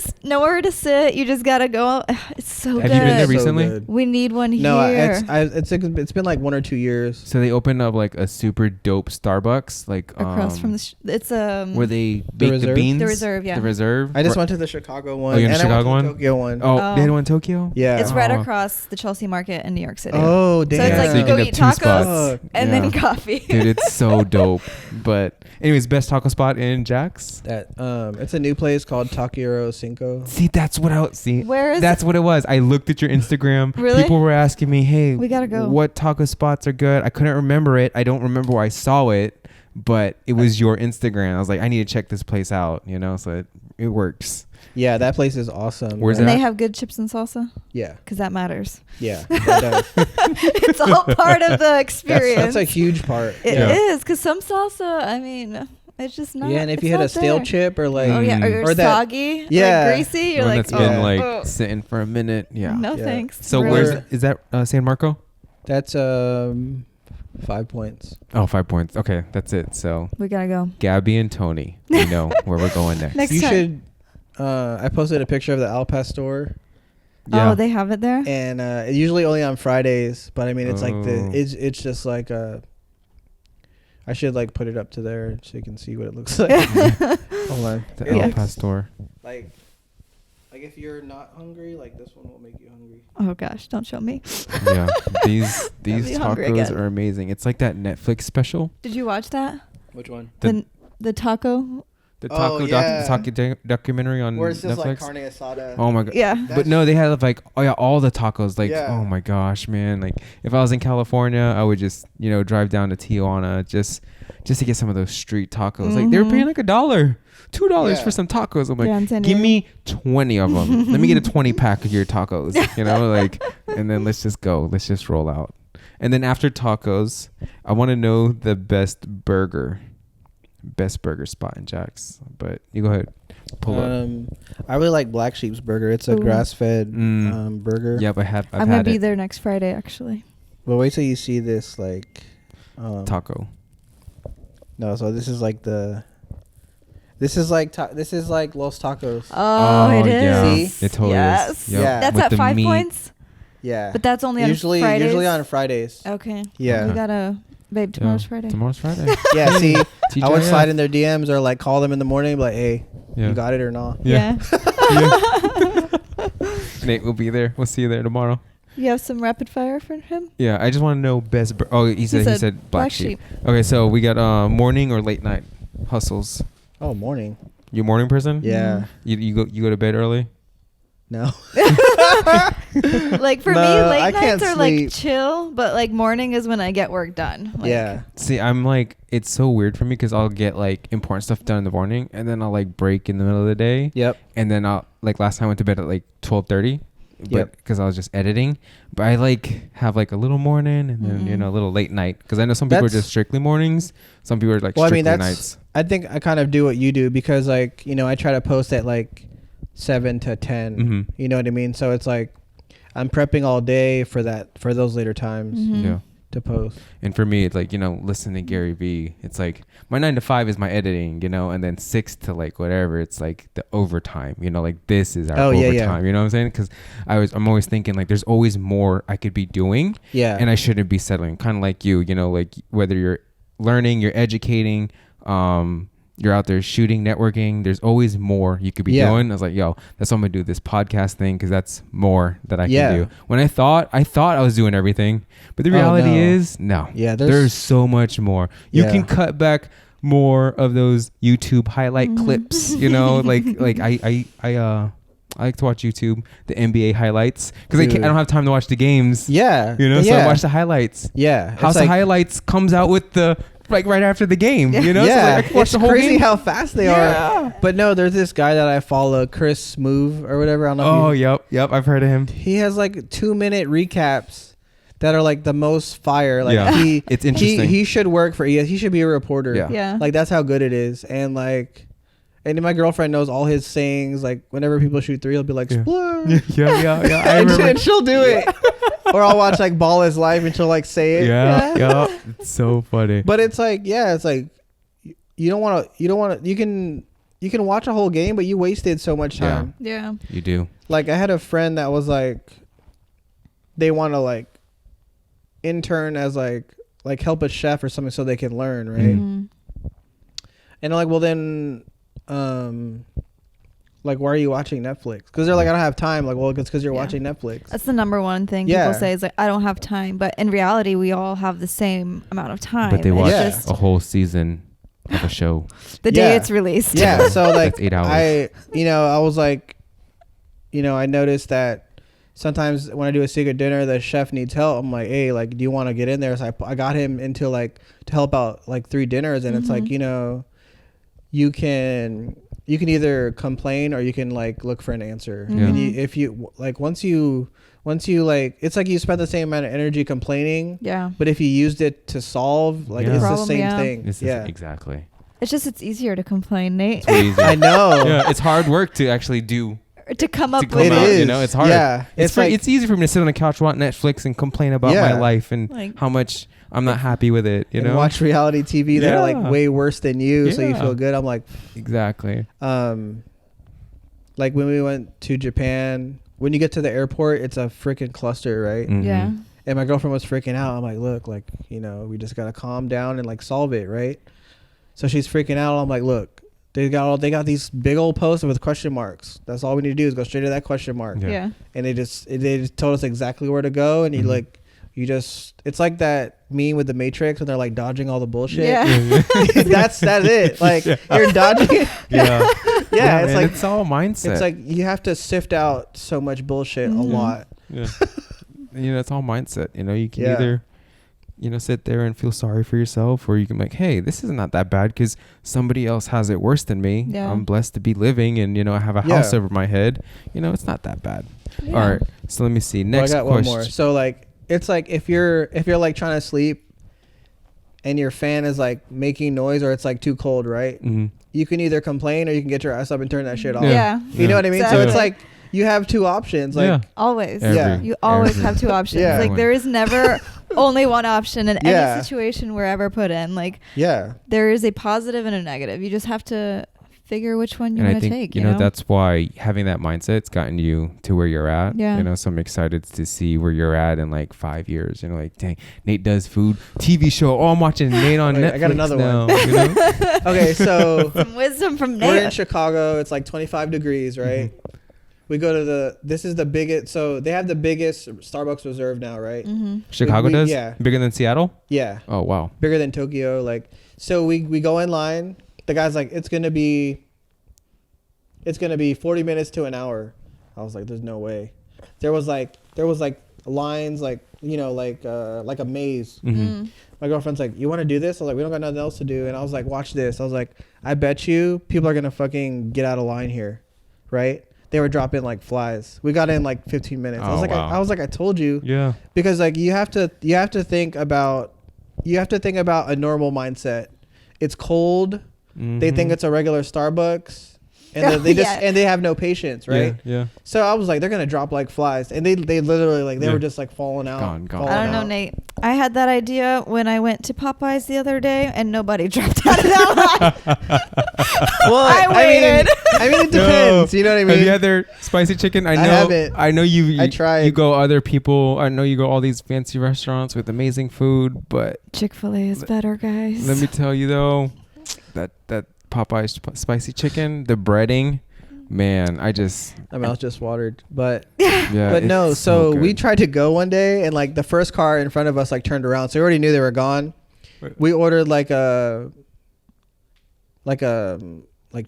to sit. You just gotta go. It's so Have good. you been there So recently? good. We need one No, here. it's been like 1 or 2 years. So they opened up like a super dope Starbucks, like Across from the. It's where they bake the Reserve? beans. The Reserve, yeah. The Reserve. I just Right- went to the Chicago one. Oh, you went to and I Chicago went to one? the Tokyo one. Oh, they had one in Tokyo. Yeah. It's right Oh. across the Chelsea Market in New York City. Oh, So damn. it's like So you go can eat have two tacos spots. and Yeah. then coffee. Dude, it's so dope. But anyways, best taco spot in Jax. That it's a new place called Takiro Cinco. See, that's what I see. Where is That's what it was. I looked at your Instagram. Really? People were asking me, "Hey, We gotta go. What taco spots are good?" I couldn't remember it. I don't remember where I saw it, but it was your Instagram. I was like, I need to check this place out. You know, so it works. Yeah, that place is awesome. Where's and it they at? have good chips and salsa Yeah, because that matters. yeah. That does. It's all part of the experience. That's a huge part. It Yeah. is because some salsa. I mean, it's just not. Yeah, and if it's you hit not a stale there. chip or like, Oh yeah, or, or that- soggy, Yeah. like greasy. You're One like, that's been oh, like oh. sitting for a minute. Yeah. No Yeah. thanks. So Really. is that San Marco? that's 5 points. Oh, 5 points. Okay, that's it. So We gotta go Gabby and Tony, we know where we're going next. Next You time. should. I posted a picture of the Al Pastor, Yeah. Oh, they have it there. and usually only on Fridays. But I mean, it's like Oh. it's just like I should like put it up to there so you can see what it looks like. Hold on. The It El looks Pastor. like if you're not hungry, like this one will make you hungry. Oh gosh, don't show me. Yeah. These be hungry tacos again. are amazing. It's like that Netflix special. Did you watch that? Which one? The taco. The Oh, taco yeah. documentary on Where it's just Netflix. like carne asada. Oh my god. Yeah. But no, they had like all the tacos. Like, Yeah. oh my gosh, man. Like if I was in California, I would just, drive down to Tijuana just to get some of those street tacos. Like they were paying like $1, $2 Yeah. for some tacos. I'm like, Yeah, in San give Diego. me 20 of them. Let me get a 20 pack of your tacos, and then let's just go. Let's just roll out. And then after tacos, I want to know the best burger spot in Jax. But you go ahead. Pull up. I really like Black Sheep's Burger. It's a Ooh. grass-fed burger. Yep, I've I'm gonna had be it. there next Friday actually. But wait till you see this like Taco. No, so this is like this is like Los Tacos. Oh, it is. Yeah, See? it totally Yes. is. Yep. Yeah. That's With at the 5 meat. points. Yeah. But that's only on usually Fridays. on Fridays. Okay. Yeah. We gotta, babe. Tomorrow's Friday. Tomorrow's Friday. Yeah, see, I would TGIF. slide in their DMs or like call them in the morning and be like, hey, Yeah. you got it or not? Yeah. Yeah. Nate will be there. We'll see you there tomorrow. You have some rapid fire for him. Yeah, I just want to know best. He said Black Sheep. Sheep. Okay, so we got morning or late night hustles. Oh, morning. You a morning person? Yeah. You go to bed early? No. Like for No, me, I late can't nights are sleep. like chill, but like morning is when I get work done. Like, Yeah. See, I'm like, it's so weird for me because I'll get like important stuff done in the morning and then I'll like break in the middle of the day. Yep. And then I'll like last time I went to bed at like 12:30. But Yep. because I was just editing, but I like have like a little morning and then a little late night because I know some people are That's- just strictly mornings, some people are like Well, I strictly mean, nights. I think I kind of do what you do because like, I try to post at like 7 to 10. Mhm. You know what I mean? So it's like I'm prepping all day for those later times. Mhm. Yeah. to post. And for me, it's like, listening to Gary Vee, it's like my 9 to 5 is my editing, and then 6 to like whatever, it's like the overtime, like this is our overtime. You know what I'm saying? Because I'm always thinking like there's always more I could be doing, and I shouldn't be settling. Kind of like you, like whether you're learning, you're educating, you're out there shooting, networking, there's always more you could be doing. I was like, yo, that's what I'm gonna do, this podcast thing, because that's more that I can do. When I thought I was doing everything, but the reality is no. Yeah, there's so much more. You can cut back more of those YouTube highlight clips, like I like to watch YouTube, the NBA highlights, because I don't have time to watch the games. So I watch the highlights. House of Highlights comes out with the like right after the game, So like I can watch the whole crazy game. how fast they are. But no, there's this guy that I follow, Chris Move or whatever. I don't know. Yep, I've heard of him. He has like 2-minute recaps that are like the most fire. Like it's interesting. He should work for ES. He should be a reporter. Yeah. Like that's how good it is. And like, and my girlfriend knows all his sayings. Like whenever people shoot three, he'll be like, "Splur." Yeah. I remember. And she'll do it. Or I'll watch like Ball is Life and she'll like say it. Yeah. It's so funny. But it's like, it's like you don't want to. You can watch a whole game, but you wasted so much time. Yeah. You do. Like I had a friend that was like, they want to like intern as like help a chef or something so they can learn, right? Mm-hmm. And I'm like, well then, like, why are you watching Netflix? Because they're like, I don't have time. Like, well, it's because you're watching Netflix. That's the number one thing people say is like, I don't have time. But in reality, we all have the same amount of time. But they watch a whole season of a show. The day it's released. Yeah. So like, that's 8 hours. I was like, I noticed that sometimes when I do a secret dinner, the chef needs help. I'm like, hey, like, do you want to get in there? So I got him into like to help out like 3 dinners, and it's like, you can either complain or you can like look for an answer. And if you like once you like, it's like you spend the same amount of energy complaining, but if you used it to solve, like it's the same thing. Exactly. It's easier to complain, Nate. I know. It's hard work to actually do. To come up with it. It's hard. Yeah. It's easy for me to sit on the couch, watch Netflix, and complain about my life and like, how much I'm not happy with it. You know, watch reality TV that are like way worse than you, so you feel good. I'm like, exactly. Like when we went to Japan, when you get to the airport, it's a freaking cluster, right? Mm-hmm. Yeah. And my girlfriend was freaking out. I'm like, look, like, we just gotta calm down and like solve it, right? So she's freaking out. I'm like, look. They got these big old posters with question marks. That's all we need to do is go straight to that question mark. Yeah. And they just told us exactly where to go. And it's like that meme with the Matrix when they're like dodging all the bullshit. Yeah. that's it. Like you're dodging. Yeah. It's like it's all mindset. It's like you have to sift out so much bullshit a lot. Yeah. It's all mindset. You can either sit there and feel sorry for yourself, or you can be like, hey, this is not that bad because somebody else has it worse than me. I'm blessed to be living, and I have a house over my head. It's not that bad. All right, so let me see. Next I got question. one more. So like, it's like if you're like trying to sleep and your fan is like making noise, or it's like too cold, right? You can either complain or you can get your ass up and turn that shit off. You know what I mean? Exactly. So it's like you have 2 options. Like always. You always have 2 options. Like there is never only one option in any situation we're ever put in. Like there is a positive and a negative. You just have to figure which one you want to take. You know, that's why having that mindset's gotten you to where you're at. So I'm excited to see where you're at in like 5 years. Like, dang, Nate does food, TV show. Oh, I'm watching Nate on Netflix. I got another one. Okay, so some wisdom from Nate. We're in Chicago. It's like 25 degrees, right? We go to this is the biggest, so they have the biggest Starbucks Reserve now, right? Chicago does? Yeah. Bigger than Seattle? Yeah. Oh, wow. Bigger than Tokyo. Like, so we go in line. The guy's like, it's going to be 40 minutes to an hour. I was like, there's no way. There was like lines, like, like a maze. My girlfriend's like, you want to do this? I was like, we don't got nothing else to do. And I was like, watch this. I was like, I bet you people are going to fucking get out of line here. Right? They were dropping like flies. We got in like 15 minutes. I was like, I told you. Yeah. Because like you have to think about a normal mindset. It's cold. They think it's a regular Starbucks. and they just and they have no patience, right? Yeah. So I was like, they're gonna drop like flies, and they literally like they were just like falling out. Gone. I don't know, Nate. I had that idea when I went to Popeyes the other day, and nobody dropped out of that line. Well, I waited. I mean, it depends. You know what I mean? Have you had their spicy chicken? I haven't. I know you. I tried. You go other people. I know you go all these fancy restaurants with amazing food, but Chick-fil-A is better, guys. let me tell you though, that Popeye's spicy chicken, the breading, man, my mouth just watered, but yeah. but no. it's So good. we tried to go one day, and like the first car in front of us like turned around, so we already knew they were gone. We ordered like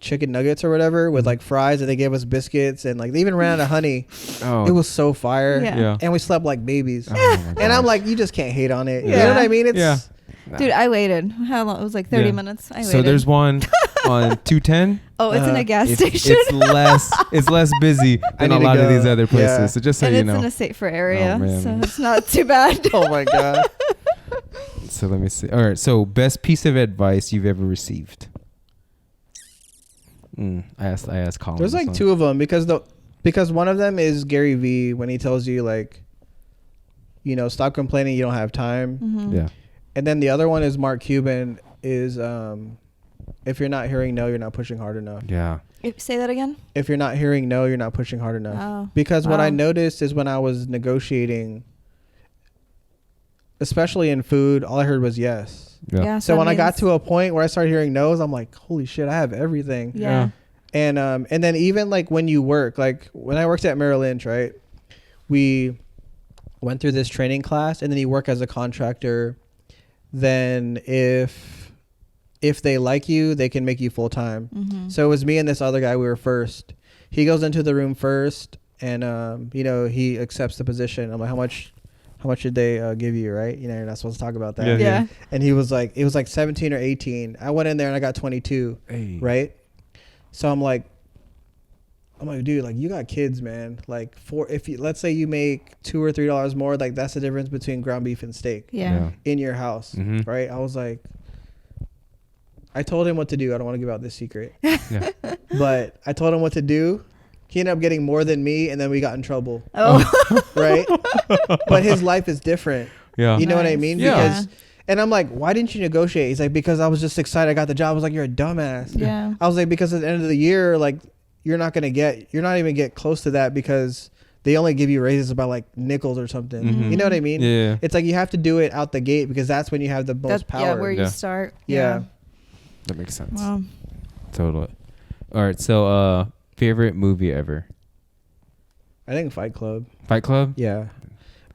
chicken nuggets or whatever with like fries, and they gave us biscuits, and like they even ran out of honey. Oh, It was so fire. Yeah. And we slept like babies. oh my And I'm gosh. like, you just can't hate on it. You Yeah. know what I mean? It's Yeah. Dude, I waited. How long? It was like 30 Yeah. minutes. I waited. So there's one on 210. Oh, it's in a gas station. It's less busy than need a to lot of go. these other places. Yeah. So just so and you it's know. in a safer area, Oh, man. so it's not too bad. Oh my God. So let me see. All right. So best piece of advice you've ever received. I asked Colin. There's this like one. two of them because one of them is Gary Vee when he tells you like, you know, stop complaining you don't have time. Mhm. Yeah. And then the other one is Mark Cuban is if you're not hearing no, you're not pushing hard enough. Yeah. Say that again. If you're not hearing no, you're not pushing hard enough. Oh, Because what I wow. noticed is when I was negotiating, especially in food, all I heard was yes. Yeah. So when I got to a point where I started hearing no's, I'm like, holy shit, I have everything. yeah. And then even like when you work, like when I worked at Merrill Lynch, right? We went through this training class, and then you work as a contractor. Then if they like you, they can make you full time. Mm-hmm. So it was me and this other guy. We were first. He goes into the room first, and you know, he accepts the position. I'm like, how much did they give you? Right? You know, you're not supposed to talk about that. Yeah. And he was like, it was like 17 or 18. I went in there and I got 22. Hey. Right? So I'm like, dude, like you got kids, man. Like let's say you make $2 or $3 more, like that's the difference between ground beef and steak Yeah. in your house, Mhm. right? I was like, I told him what to do. I don't want to give out this secret, Yeah. but I told him what to do. He ended up getting more than me, and then we got in trouble, Oh. right? But his life is different. Yeah. You know what I Nice. mean? Yeah. Because, and I'm like, why didn't you negotiate? He's like, because I was just excited I got the job. I was like, you're a dumbass. Yeah. I was like, because at the end of the year, like you're not even get close to that because they only give you raises by like nickels or something. Mhm. You know what I mean? Yeah. It's like you have to do it out the gate because that's when you have the most power. Yeah, where you Yeah. start. Yeah. That makes sense. Wow. Totally. All right. So, favorite movie ever? I think Fight Club. Fight Club. Yeah.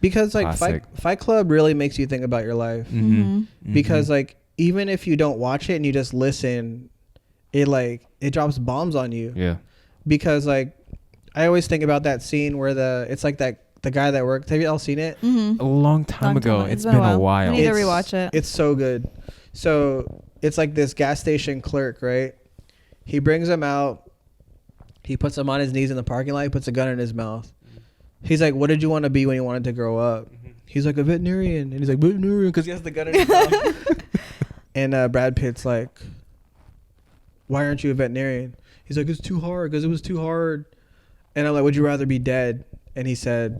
Because like Classic. Fight Club really makes you think about your life. Mm-hmm. Because like even if you don't watch it and you just listen, it drops bombs on you. Yeah. Because like I always think about that scene where the guy that worked. Have you all seen it? Mm-hmm. A long time ago. It's It's been a while. I need to It's- rewatch it. It's so good. So it's like this gas station clerk, right? He brings him out. He puts him on his knees in the parking lot. He puts a gun in his mouth. He's like, what did you want to be when you wanted to grow up? He's like, a veterinarian. And he's like, veterinarian, because he has the gun in his mouth. And Brad Pitt's like, why aren't you a veterinarian? He's like, it's too hard, because it was too hard. And I'm like, would you rather be dead? And he says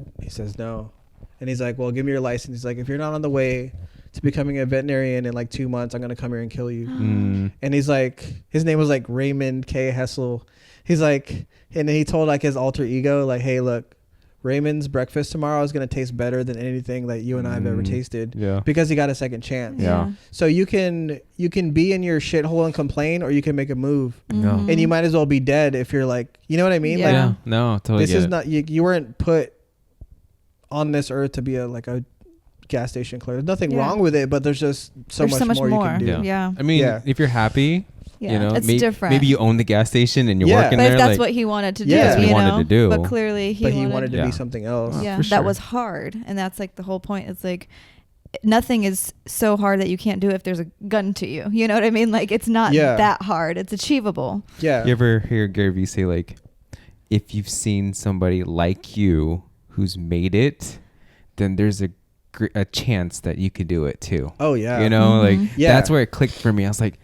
no. And he's like, well, give me your license. He's like, if you're not on the way to becoming a veterinarian in like 2 months, I'm going to come here and kill you. Mm. And he's like, his name was like Raymond K. Hessel. He's like, and then he told like his alter ego, like, hey, look, Raymond's breakfast tomorrow is going to taste better than anything that you and I have ever tasted. Yeah. Because he got a second chance. Yeah. So you can be in your shithole and complain, or you can make a move. No. Mhm. And you might as well be dead if you're like, you know what I mean? Yeah. Like, Yeah. No, totally. this get is it. not, you weren't put on this earth to be a gas station clerk. There's nothing Yeah. wrong with it, but there's just so There's much more you can do. Yeah. Yeah. I mean, Yeah. if you're happy, Yeah. you know, It's different. maybe you own the gas station and you're Yeah. working But there. if that's like, what he wanted to do, Yeah. That's what he you wanted know? to do. But clearly But he wanted to Yeah. be something else. Yeah, for that sure. was hard, and that's like the whole point. It's like nothing is so hard that you can't do it if there's a gun to you. You know what I mean? Like it's not Yeah. that hard. It's achievable. Yeah. You ever hear Gary Vee say like, if you've seen somebody like you who's made it, then there's a chance that you could do it too. Oh yeah. You know, Mhm. like Yeah. that's where it clicked for me. I was like,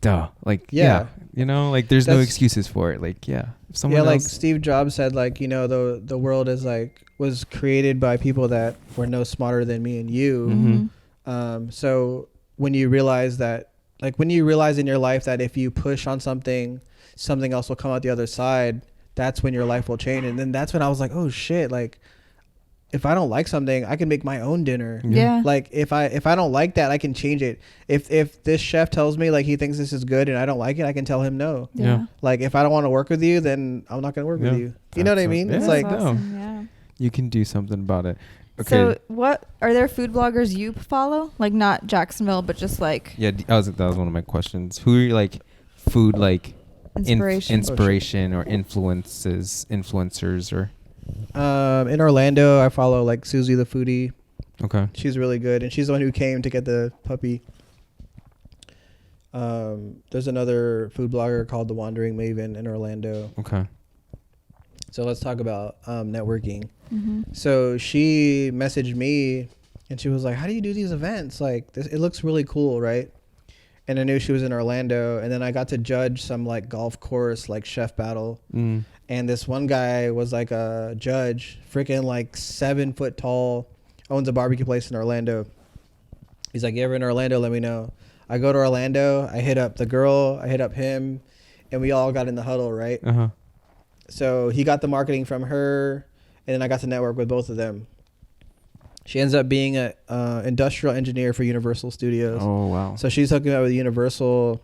duh, like Yeah. You know, like there's no That's- excuses for it. Like, yeah, if someone Yeah, like else, Steve Jobs said, like, you know, the world is like was created by people that were no smarter than me and you. Mhm. So when you realize that, like, when you realize in your life that if you push on something, something else will come out the other side, that's when your life will change. And then that's when I was like, oh shit, like, if I don't like something, I can make my own dinner. Yeah. Like if I don't like that, I can change it. If this chef tells me like he thinks this is good and I don't like it, I can tell him no. Yeah. Like if I don't want to work with you, then I'm not gonna work with Yeah. you. You know what I That's mean? it. It's Yeah. like no. Awesome. Yeah. you can do something about it. Okay. So what are there food bloggers you follow? Like not Jacksonville, but just like Yeah, that was one of my questions. Who are your like food like inspiration. inspiration or influencers or in Orlando, I follow like Susie the foodie. okay. She's really good, and she's the one who came to get the puppy. There's another food blogger called The Wandering Maven in Orlando. Okay. So let's talk about networking. Mm-hmm. So she messaged me, and she was like, "How do you do these events? Like, this, it looks really cool, right?" And I knew she was in Orlando, and then I got to judge some like golf course like chef battle. And this one guy was like a judge, freaking like 7 foot tall, owns a barbecue place in Orlando. He's like, "You ever in Orlando, let me know." I go to Orlando, I hit up the girl, I hit up him, and we all got in the huddle, right? Uh-huh. So he got the marketing from her, and then I got to network with both of them. She ends up being a industrial engineer for Universal Studios. Oh, wow. So she's hooking me up with Universal.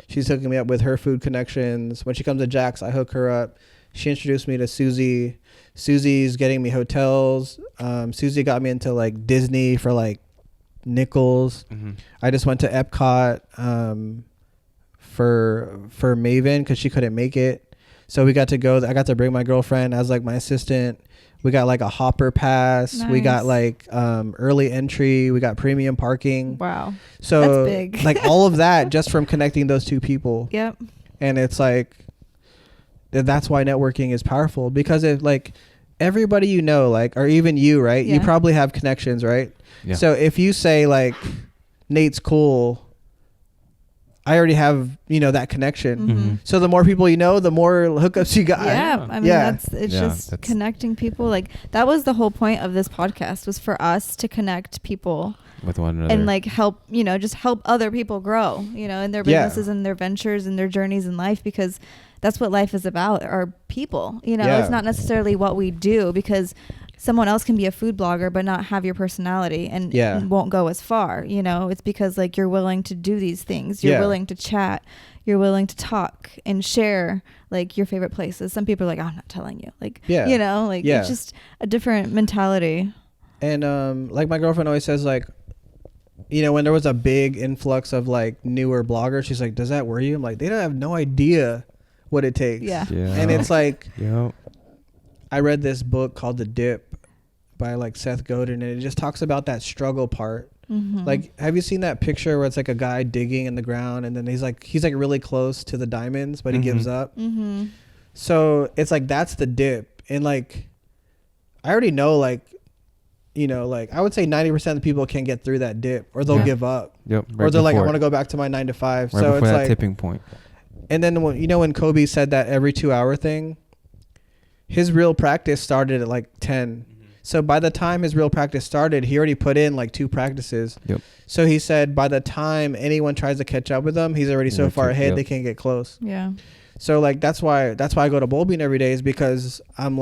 She's hooking me up with her food connections. When she comes to Jax, I hook her up. She introduced me to Susie. Susie's getting me hotels. Susie got me into like Disney for like nickels. Mm-hmm. I just went to Epcot for Maven because she couldn't make it. So we got to go. I got to bring my girlfriend as like my assistant. We got like a hopper pass. Nice. We got like early entry. We got premium parking. Wow. So That's big. like all of that just from connecting those two people. Yep. And it's like, that's why networking is powerful, because if like everybody you know, like, or even you, right? You Yeah. probably have connections, right? Yeah. So if you say like, Nate's cool, I already have, that connection. Mm-hmm. So the more people you know, the more hookups you got. Yeah, I mean Yeah. it's Yeah, just that's- connecting people. Like that was the whole point of this podcast, was for us to connect people With one another. and like help, just help other people grow, in their Yeah. businesses and their ventures and their journeys in life, because that's what life is about, are people. Yeah. It's not necessarily what we do, because someone else can be a food blogger but not have your personality and Yeah. won't go as far. It's because like you're willing to do these things. You're Yeah. willing to chat. You're willing to talk and share like your favorite places. Some people are like, "Oh, I'm not telling you." Like, Yeah. Yeah. it's just a different mentality. And like my girlfriend always says, like, when there was a big influx of like newer bloggers, she's like, "Does that worry you?" I'm like, they don't have no idea what it takes. Yeah. yeah. And it's like, yeah. I read this book called The Dip by like Seth Godin, and it just talks about that struggle part. Mm-hmm. Like, have you seen that picture where it's like a guy digging in the ground, and then he's like really close to the diamonds, but he gives up? Mm-hmm. So it's like, that's the dip. And like, I already know, like, like I would say 90% of the people can get through that dip, or they'll Yeah. give up, Yep. or they're like, I before want to it. go back to my 9 to 5. Right So before it's that like, tipping point. and then when Kobe said that every 2 hour thing, his real practice started at like 10. So by the time his real practice started, he already put in like 2 practices. Yep. So he said by the time anyone tries to catch up with him, he's already so Yeah, far ahead, yep. they can't get close. Yeah. So like that's why I go to bowl bean every day, is because I'm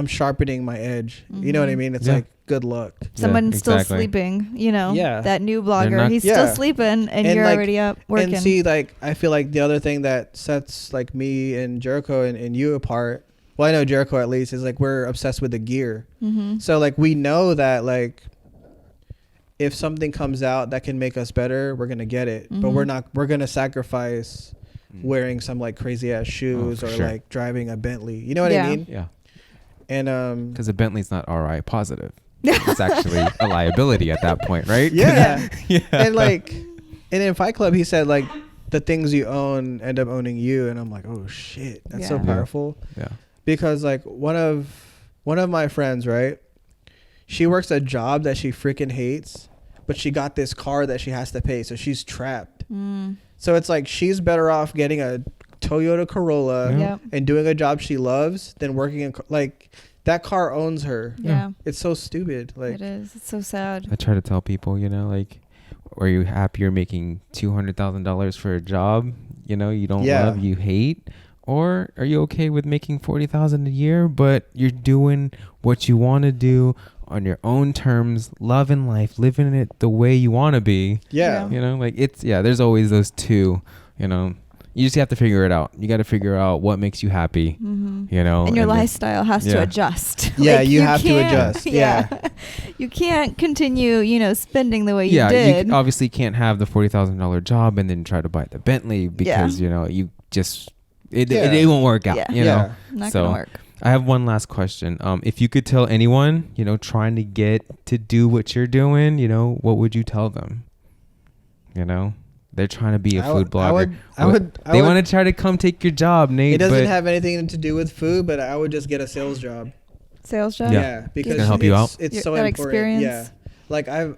sharpening my edge. You know what I Mhm. mean? It's Yeah. like, good luck. Someone's still exactly. sleeping, Yeah. that new blogger, not- he's Yeah. still sleeping and you're like- already up working. And see, like, I feel like the other thing that sets like me and Jericho and you apart, well, I know Jericho at least, is like we're obsessed with the gear. Mm-hmm. So like we know that like if something comes out that can make us better, we're gonna get it. But Mhm. we're gonna sacrifice wearing some like crazy ass shoes for or sure. like driving a Bentley. You know what Yeah. I mean? Yeah. And Because a Bentley's not RI positive. It's actually a liability at that point, right? yeah. Yeah. And like, and in Fight Club, he said like the things you own end up owning you, and I'm like, oh shit, that's so Yeah. powerful. Yeah. Because like one of my friends, right? She works a job that she freaking hates, but she got this car that she has to pay, so she's trapped. Mm. So it's like she's better off getting a Toyota Corolla Yep. and doing a job she loves than working in like that car owns her. Yeah. It's so stupid. Like It is. It's so sad. I try to tell people, like, are you happy you're making $200,000 for a job, you don't love, you hate? Or are you okay with making $40,000 a year, but you're doing what you want to do on your own terms, loving life, living it the way you want to be? yeah. Like there's always those two, you just have to figure it out. You got to figure out what makes you happy, Mm-hmm. And your then, lifestyle has to adjust. Yeah, Like, you have to can't- adjust. Yeah. You can't continue, spending the way you you did. obviously can't have the $40,000 job and then try to buy the Bentley because, you just, it won't work out, Yeah. Not So, gonna work. I have one last question. If you could tell anyone, trying to get to do what you're doing, what would you tell them? They're trying to be a food blogger. They want to try to come take your job, Nate. It doesn't have anything to do with food, but I would just get a sales job. Sales job? Yeah, because it's gonna help you out. It's so that important. experience. Yeah. Like I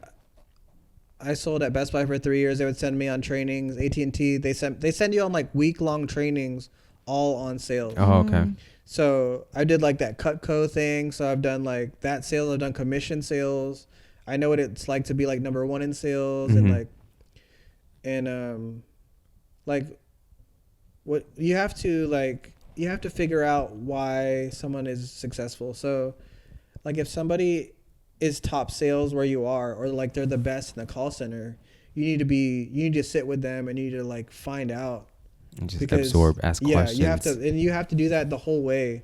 sold at Best Buy for 3 years. They would send me on trainings. AT&T, they send you on like week-long trainings all on sales. Oh, okay. So I did like that Cutco thing. So I've done like that sales. I've done commission sales. I know what it's like to be like number one in sales and like what you have to figure out why someone is successful. So like if somebody is top sales where you are, or like they're the best in the call center, you need to sit with them and you need to like find out. And just absorb, ask questions. You have to do that the whole way.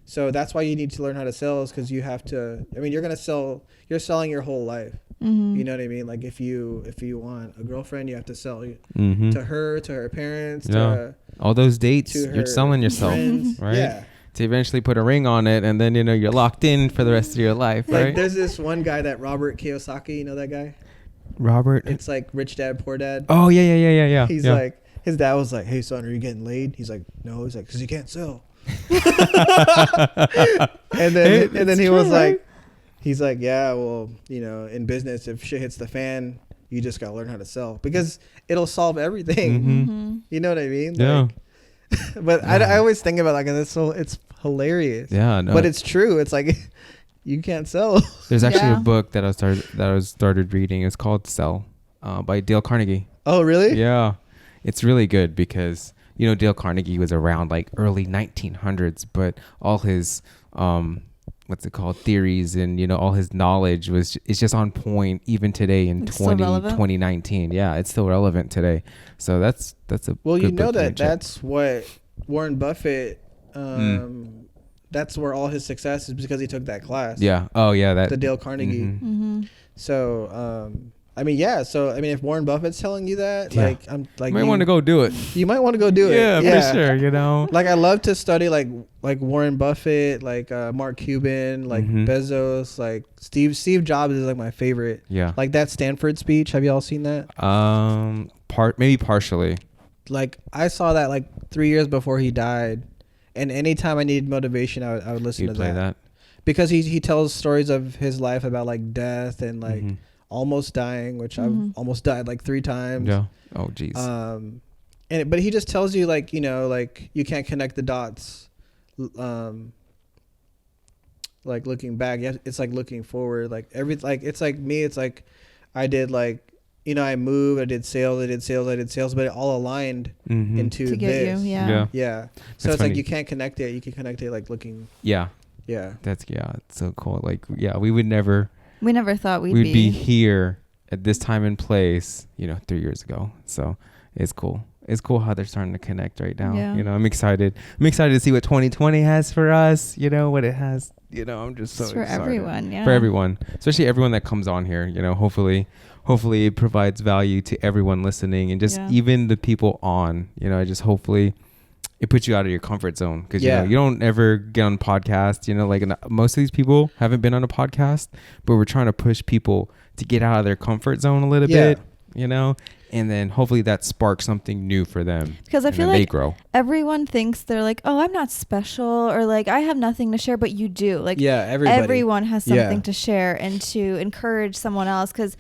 So that's why you need to learn how to sell, because you have to. I mean, you're selling your whole life. Mm-hmm. You know what I mean? Like if you want a girlfriend, you have to sell to her, to her parents, to all those dates. to You're selling yourself, friends. right? Yeah. To eventually put a ring on it, and then you're locked in for the rest of your life, Like right? there's this one guy, that Robert Kiyosaki. You know that guy? Robert. It's like Rich Dad Poor Dad. Oh yeah. He's like, his dad was like, "Hey son, are you getting laid?" He's like, "No." He's like, "Cause you can't sell." and then he was like, he's like, "Yeah, well, in business, if shit hits the fan, you just gotta learn how to sell, because it'll solve everything." Mm-hmm. You know what I mean? Yeah. Like, but I always think about like, it's hilarious. Yeah, no. But it's true. It's like you can't sell. There's actually Yeah. a book that I started reading. It's called Sell, by Dale Carnegie. Oh, really? Yeah, it's really good because Dale Carnegie was around like early 1900s, but all his theories and all his knowledge is just on point even today in It's still relevant? 2019. Yeah, it's still relevant today. So that's a Well, good book to check. that's what Warren Buffett. That's where all his success is, because he took that class. Yeah. Oh yeah. The Dale Carnegie. Mhm. Mm-hmm. So, if Warren Buffett's telling you that, Yeah. like, I'm like, You might want to go do it. You might want to go do it. Yeah, for sure. Like, I love to study like Warren Buffett, like Mark Cuban, like Bezos, like Steve Jobs is like my favorite. Yeah. Like that Stanford speech. Have y'all seen that? Maybe partially. Like I saw that like 3 years before he died, and anytime I needed motivation, I would listen You'd to play that. because he tells stories of his life about like death and like almost dying, which I've almost died like 3 times. Yeah. Oh, geez. But he just tells you like, like you can't connect the dots. Like looking back, it's like looking forward. Like it's like me. It's like I did like, I moved, I did sales, but it all aligned into To get this. you, yeah. Yeah. So That's it's funny. like you can't connect it. You can connect it like looking. Yeah. Yeah. It's so cool. Like, yeah, we never thought we'd be here at this time and place, 3 years ago. So it's cool. It's cool how they're starting to connect right now. Yeah. I'm excited. I'm excited to see what 2020 has for us. What it has. I'm just so It's for excited. everyone, yeah. For everyone, especially everyone that comes on here. Hopefully it provides value to everyone listening, and just even the people on. Hopefully it puts you out of your comfort zone, because you don't ever get on podcasts. Like most of these people haven't been on a podcast, but we're trying to push people to get out of their comfort zone a little bit. And then hopefully that sparks something new for them. Because I feel they like grow. Everyone thinks they're like, oh, I'm not special, or like I have nothing to share, but you do. Like everybody. everyone has something to share and to encourage someone else. Because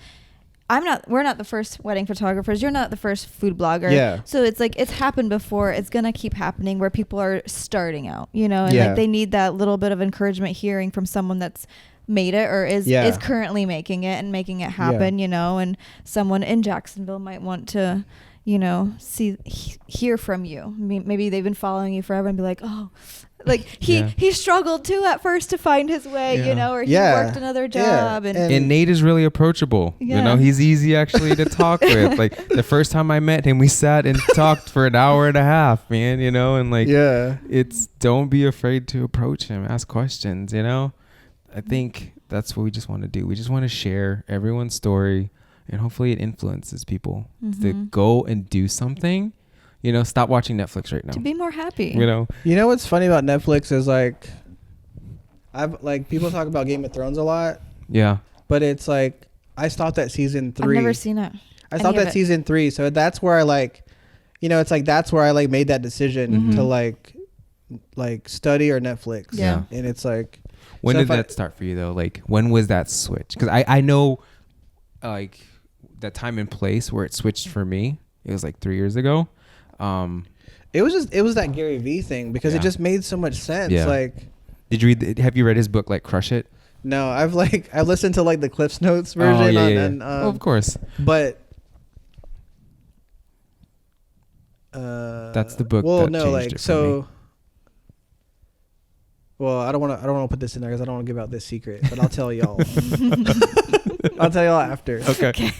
we're not the first wedding photographers. You're not the first food blogger. Yeah. So it's like, it's happened before. It's going to keep happening where people are starting out, you know, and like they need that little bit of encouragement hearing from someone that's made it or is currently making it and making it happen, you know, and someone in Jacksonville might want to, you know, hear from you. Maybe they've been following you forever and be like, oh, like he struggled too at first to find his way, you know, or he worked another job. And Nate is really approachable. You know, he's easy actually to talk with. Like the first time I met him, we sat and talked for an hour and a half, man, you know, and like, it's don't be afraid to approach him, ask questions, you know. I think that's what we just want to do. We just want to share everyone's story and hopefully it influences people to go and do something. You know, stop watching Netflix right now. To be more happy. You know what's funny about Netflix is like, I've like people talk about Game of Thrones a lot. Yeah. But it's like I stopped at season 3. I've never seen it. I stopped at season 3, so that's where I like, you know, it's like that's where I like made that decision to like study or Netflix. Yeah. And it's like, when did that start for you though? Like when was that switch? Because I know like that time and place where it switched for me. It was like 3 years ago. It was that Gary Vee thing because it just made so much sense. Like, have you read his book like Crush It? No, I've listened to like the Cliffs Notes version. Well, of course. But that's the book. Well, that no, changed like it for so. me. Well, I don't want to put this in there because I don't want to give out this secret, but I'll tell y'all. I'll tell y'all after. Okay.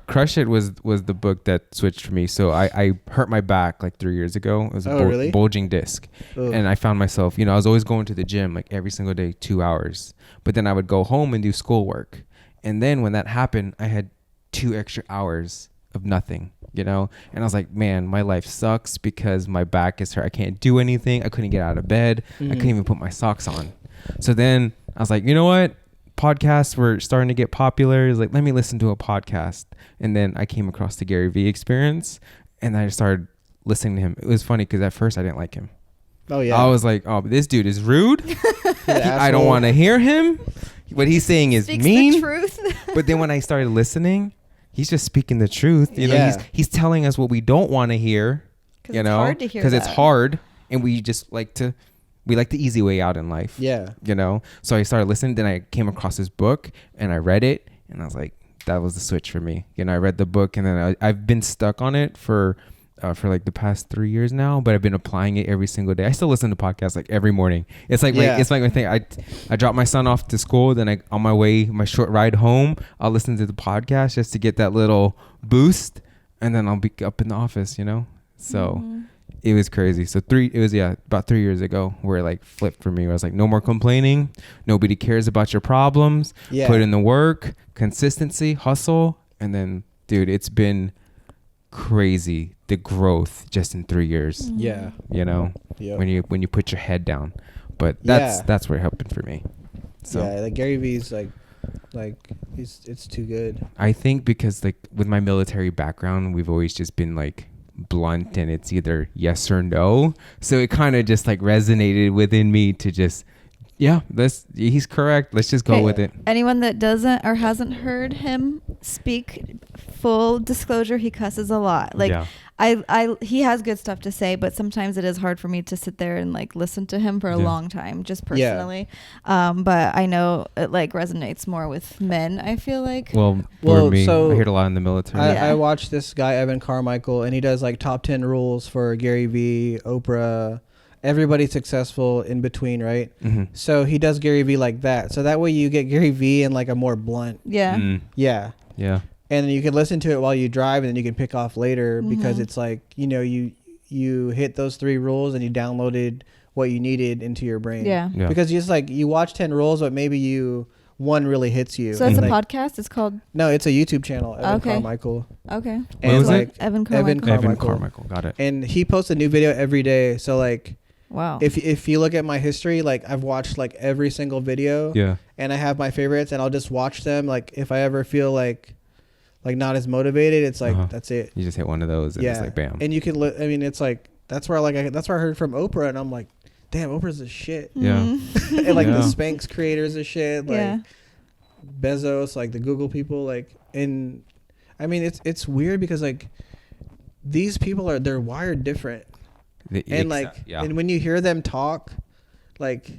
Crush It was the book that switched for me. So I hurt my back like 3 years ago. It was a bulging disc. Ugh. And I found myself, you know, I was always going to the gym like every single day, 2 hours. But then I would go home and do schoolwork. And then when that happened, I had 2 extra hours of nothing, you know? And I was like, man, my life sucks because my back is hurt. I can't do anything. I couldn't get out of bed. I couldn't even put my socks on. So then I was like, you know what? Podcasts were starting to get popular. It's like, let me listen to a podcast. And then I came across the Gary Vee experience and I started listening to him. It was funny because at first I didn't like him. Oh yeah. I was like, oh, this dude is rude. I don't want to hear him. What he's saying is mean. The truth. But then when I started listening, he's just speaking the truth. You know, he's telling us what we don't want to hear. You know, because it's hard, and we just like the easy way out in life. Yeah. You know, so I started listening. Then I came across his book and I read it, and I was like, that was the switch for me. You know, I read the book, and then I've been stuck on it for like the past 3 years now, but I've been applying it every single day. I still listen to podcasts like every morning. It's like my thing. I drop my son off to school, then on my short ride home, I'll listen to the podcast just to get that little boost, and then I'll be up in the office, you know? So it was crazy. So about 3 years ago where it like flipped for me. Where I was like, no more complaining. Nobody cares about your problems. Yeah. Put in the work, consistency, hustle. And then, dude, it's been crazy, the growth just in 3 years. Yeah. You know, when you put your head down. But that's where it happened for me. So like Gary Vee's like it's too good. I think because like with my military background, we've always just been like blunt and it's either yes or no. So it kind of just like resonated within me to just he's correct. Let's just go with it. Anyone that doesn't or hasn't heard him speak, full disclosure, he cusses a lot. Like he has good stuff to say, but sometimes it is hard for me to sit there and like listen to him for a long time, just personally. But I know it like resonates more with men, I feel like. Well, for me, so I heard a lot in the military. I watched this guy, Evan Carmichael, and he does like top 10 rules for Gary Vee, Oprah, everybody successful in between, right? Mm-hmm. So he does Gary Vee like that. So that way you get Gary Vee in like a more blunt. Yeah. Mm. Yeah. Yeah. And you can listen to it while you drive, and then you can pick off later because it's like, you know, you hit those 3 rules and you downloaded what you needed into your brain. Yeah. Because you just like, you watch 10 rules, but maybe one really hits you. So it's a podcast? It's called? No, it's a YouTube channel, Evan Carmichael. Okay. And what was it? Evan Carmichael. Evan Carmichael. Got it. And he posts a new video every day. So like, wow. If you look at my history, like I've watched like every single video. Yeah. And I have my favorites, and I'll just watch them. Like if I ever feel like not as motivated, it's like that's it. You just hit one of those, and it's like bam. And you can I mean, it's like that's where I heard from Oprah, and I'm like, damn, Oprah's a shit. Yeah. And like the Spanx creators a shit. Like Bezos, like the Google people, like, and I mean, it's weird because like these people they're wired different, and and when you hear them talk, like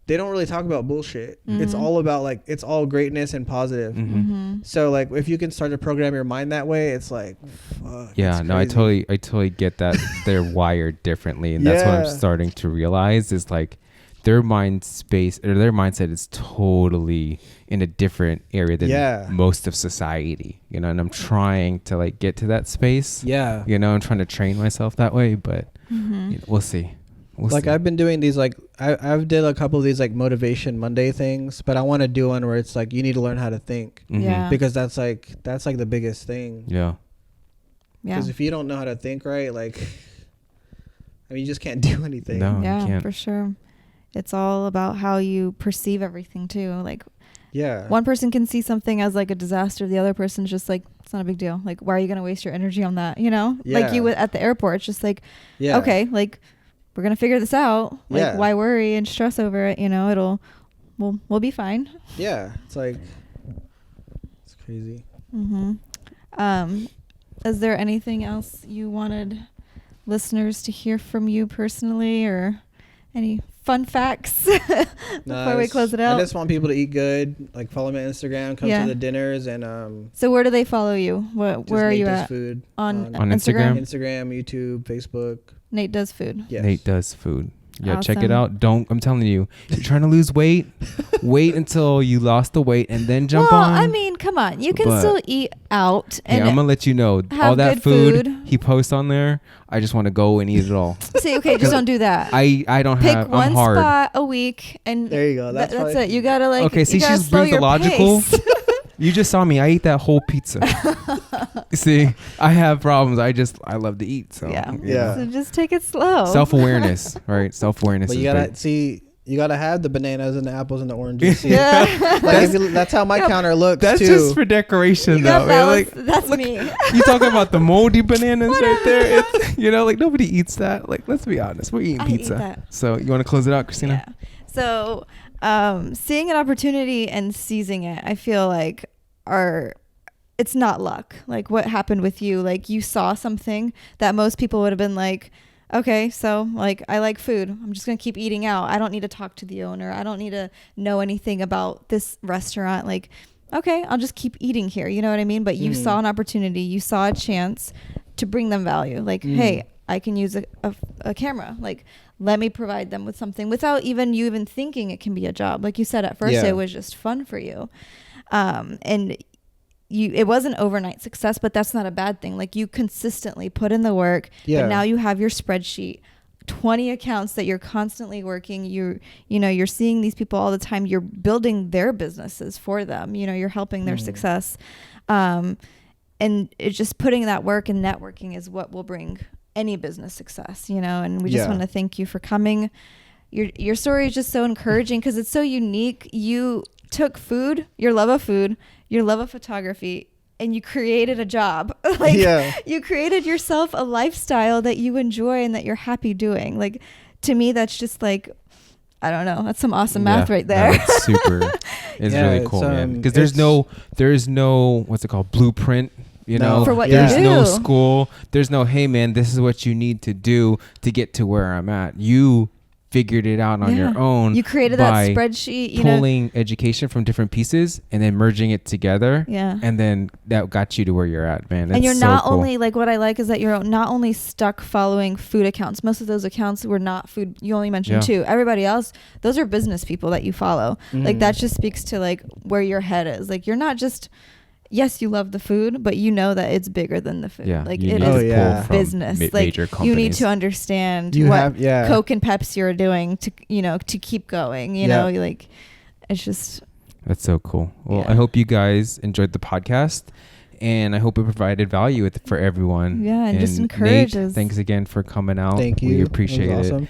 they don't really talk about bullshit. Mm-hmm. It's all about like, it's all greatness and positive. Mm-hmm. Mm-hmm. So like if you can start to program your mind that way, it's like, fuck, yeah, it's no, I crazy. totally get that. They're wired differently, and that's what I'm Yeah. starting to realize is like their mind space or their mindset is totally in a different area than Yeah. most of society, you know, and I'm trying to like get to that space. Yeah. You know, I'm trying to train myself that way, but Mm-hmm. you know, we'll see. Like I've been doing these, like I've did a couple of these like motivation Monday things, but I want to do one where it's like you need to learn how to think, Mhm. Yeah. because that's like the biggest thing. Yeah. Yeah. Because if you don't know how to think right, like, I mean, you just can't do anything. No. you Yeah, can't. for sure. It's all about how you perceive everything too. Like Yeah. one person can see something as like a disaster. The other person's just like, it's not a big deal. Like, why are you going to waste your energy on that? You know, like Yeah. you at the airport, it's just like, Yeah. okay, like we're going to figure this out. Like, Yeah. why worry and stress over it? You know, we'll be fine. Yeah. It's like, it's crazy. Mm-hmm. Is there anything else you wanted listeners to hear from you personally, or any fun facts before we close it out? I just want people to eat good. Like, follow me on Instagram, come Yeah. to the dinners, and So where do they follow you? just Where are Nate you Does at? Food On On Instagram? Instagram, YouTube, Facebook. Nate Does Food. Yes. Nate Does Food. Yeah, check it Awesome. out. I'm telling you, you're trying to lose weight, wait until you lost the weight and then jump well, on. I mean, come on. You can But- still eat out Hey, and I'm gonna let you know have all that good food, food. he posts on there. I just want to go and eat it all. say, okay, just don't do that. I don't Pick have. one I'm hard. spot a week, and There you go. that's That's it. You gotta like. Okay, see, you gotta she slow brings the your logical. pace. You just saw me. I ate that whole pizza. See, I have problems. I love to eat. So Yeah. you Yeah. So just take it slow. Self-awareness, right? Self-awareness. But is you gotta big. see. You gotta have the bananas and the apples and the oranges. See? Yeah. Like that's how my counter looks That's too. just for decoration, You though. got man. balance. Like, That's look, me. you talking about the moldy bananas right there? It's, you know, like nobody eats that. Like, let's be honest, we're eating I eat pizza. that. So you want to close it out, Christina? Yeah. So, seeing an opportunity and seizing it, I feel like it's not luck. Like what happened with you, like you saw something that most people would have been like, okay, so like I like food. I'm just going to keep eating out. I don't need to talk to the owner. I don't need to know anything about this restaurant. Like, okay, I'll just keep eating here. You know what I mean? But you saw an opportunity. You saw a chance to bring them value. Like, hey, I can use a camera. Like, let me provide them with something without you even thinking it can be a job. Like you said, at first it was just fun for you. And it wasn't overnight success, but that's not a bad thing. Like you consistently put in the work, but now you have your spreadsheet, 20 accounts that you're constantly working. You're seeing these people all the time. You're building their businesses for them. You know, you're helping their success. And it's just putting that work and networking is what will bring any business success, you know, and we just want to thank you for coming. Your story is just so encouraging because it's so unique. You took food, your love of food, your love of photography, and you created a job. You created yourself a lifestyle that you enjoy and that you're happy doing. Like, to me, that's just like, I don't know. That's some awesome math right there. That's super. It's really cool, man. Because there's no what's it called, blueprint. You know, for what there's you do. no school. There's no, hey man, this is what you need to do to get to where I'm at. You figured it out on your own. You created that spreadsheet, pulling education from different pieces and then merging it together. Yeah. And then that got you to where you're at, man. That's and you're so not cool. only, like, what I like is that you're not only stuck following food accounts. Most of those accounts were not food. You only mentioned two. Everybody else, those are business people that you follow. Like, that just speaks to like where your head is. Like, you're not just, yes, you love the food, but you know that it's bigger than the food. Yeah, like, you it need to is pull from business. Like, major you need companies. to understand You what have- yeah. Coke and Pepsi are doing to, to keep going. You know, like, it's just. That's so cool. Well, Yeah. I hope you guys enjoyed the podcast, and I hope it provided value for everyone. Yeah, and just Nate, encourages. thanks again for coming out. Thank you. We It was appreciate it. awesome.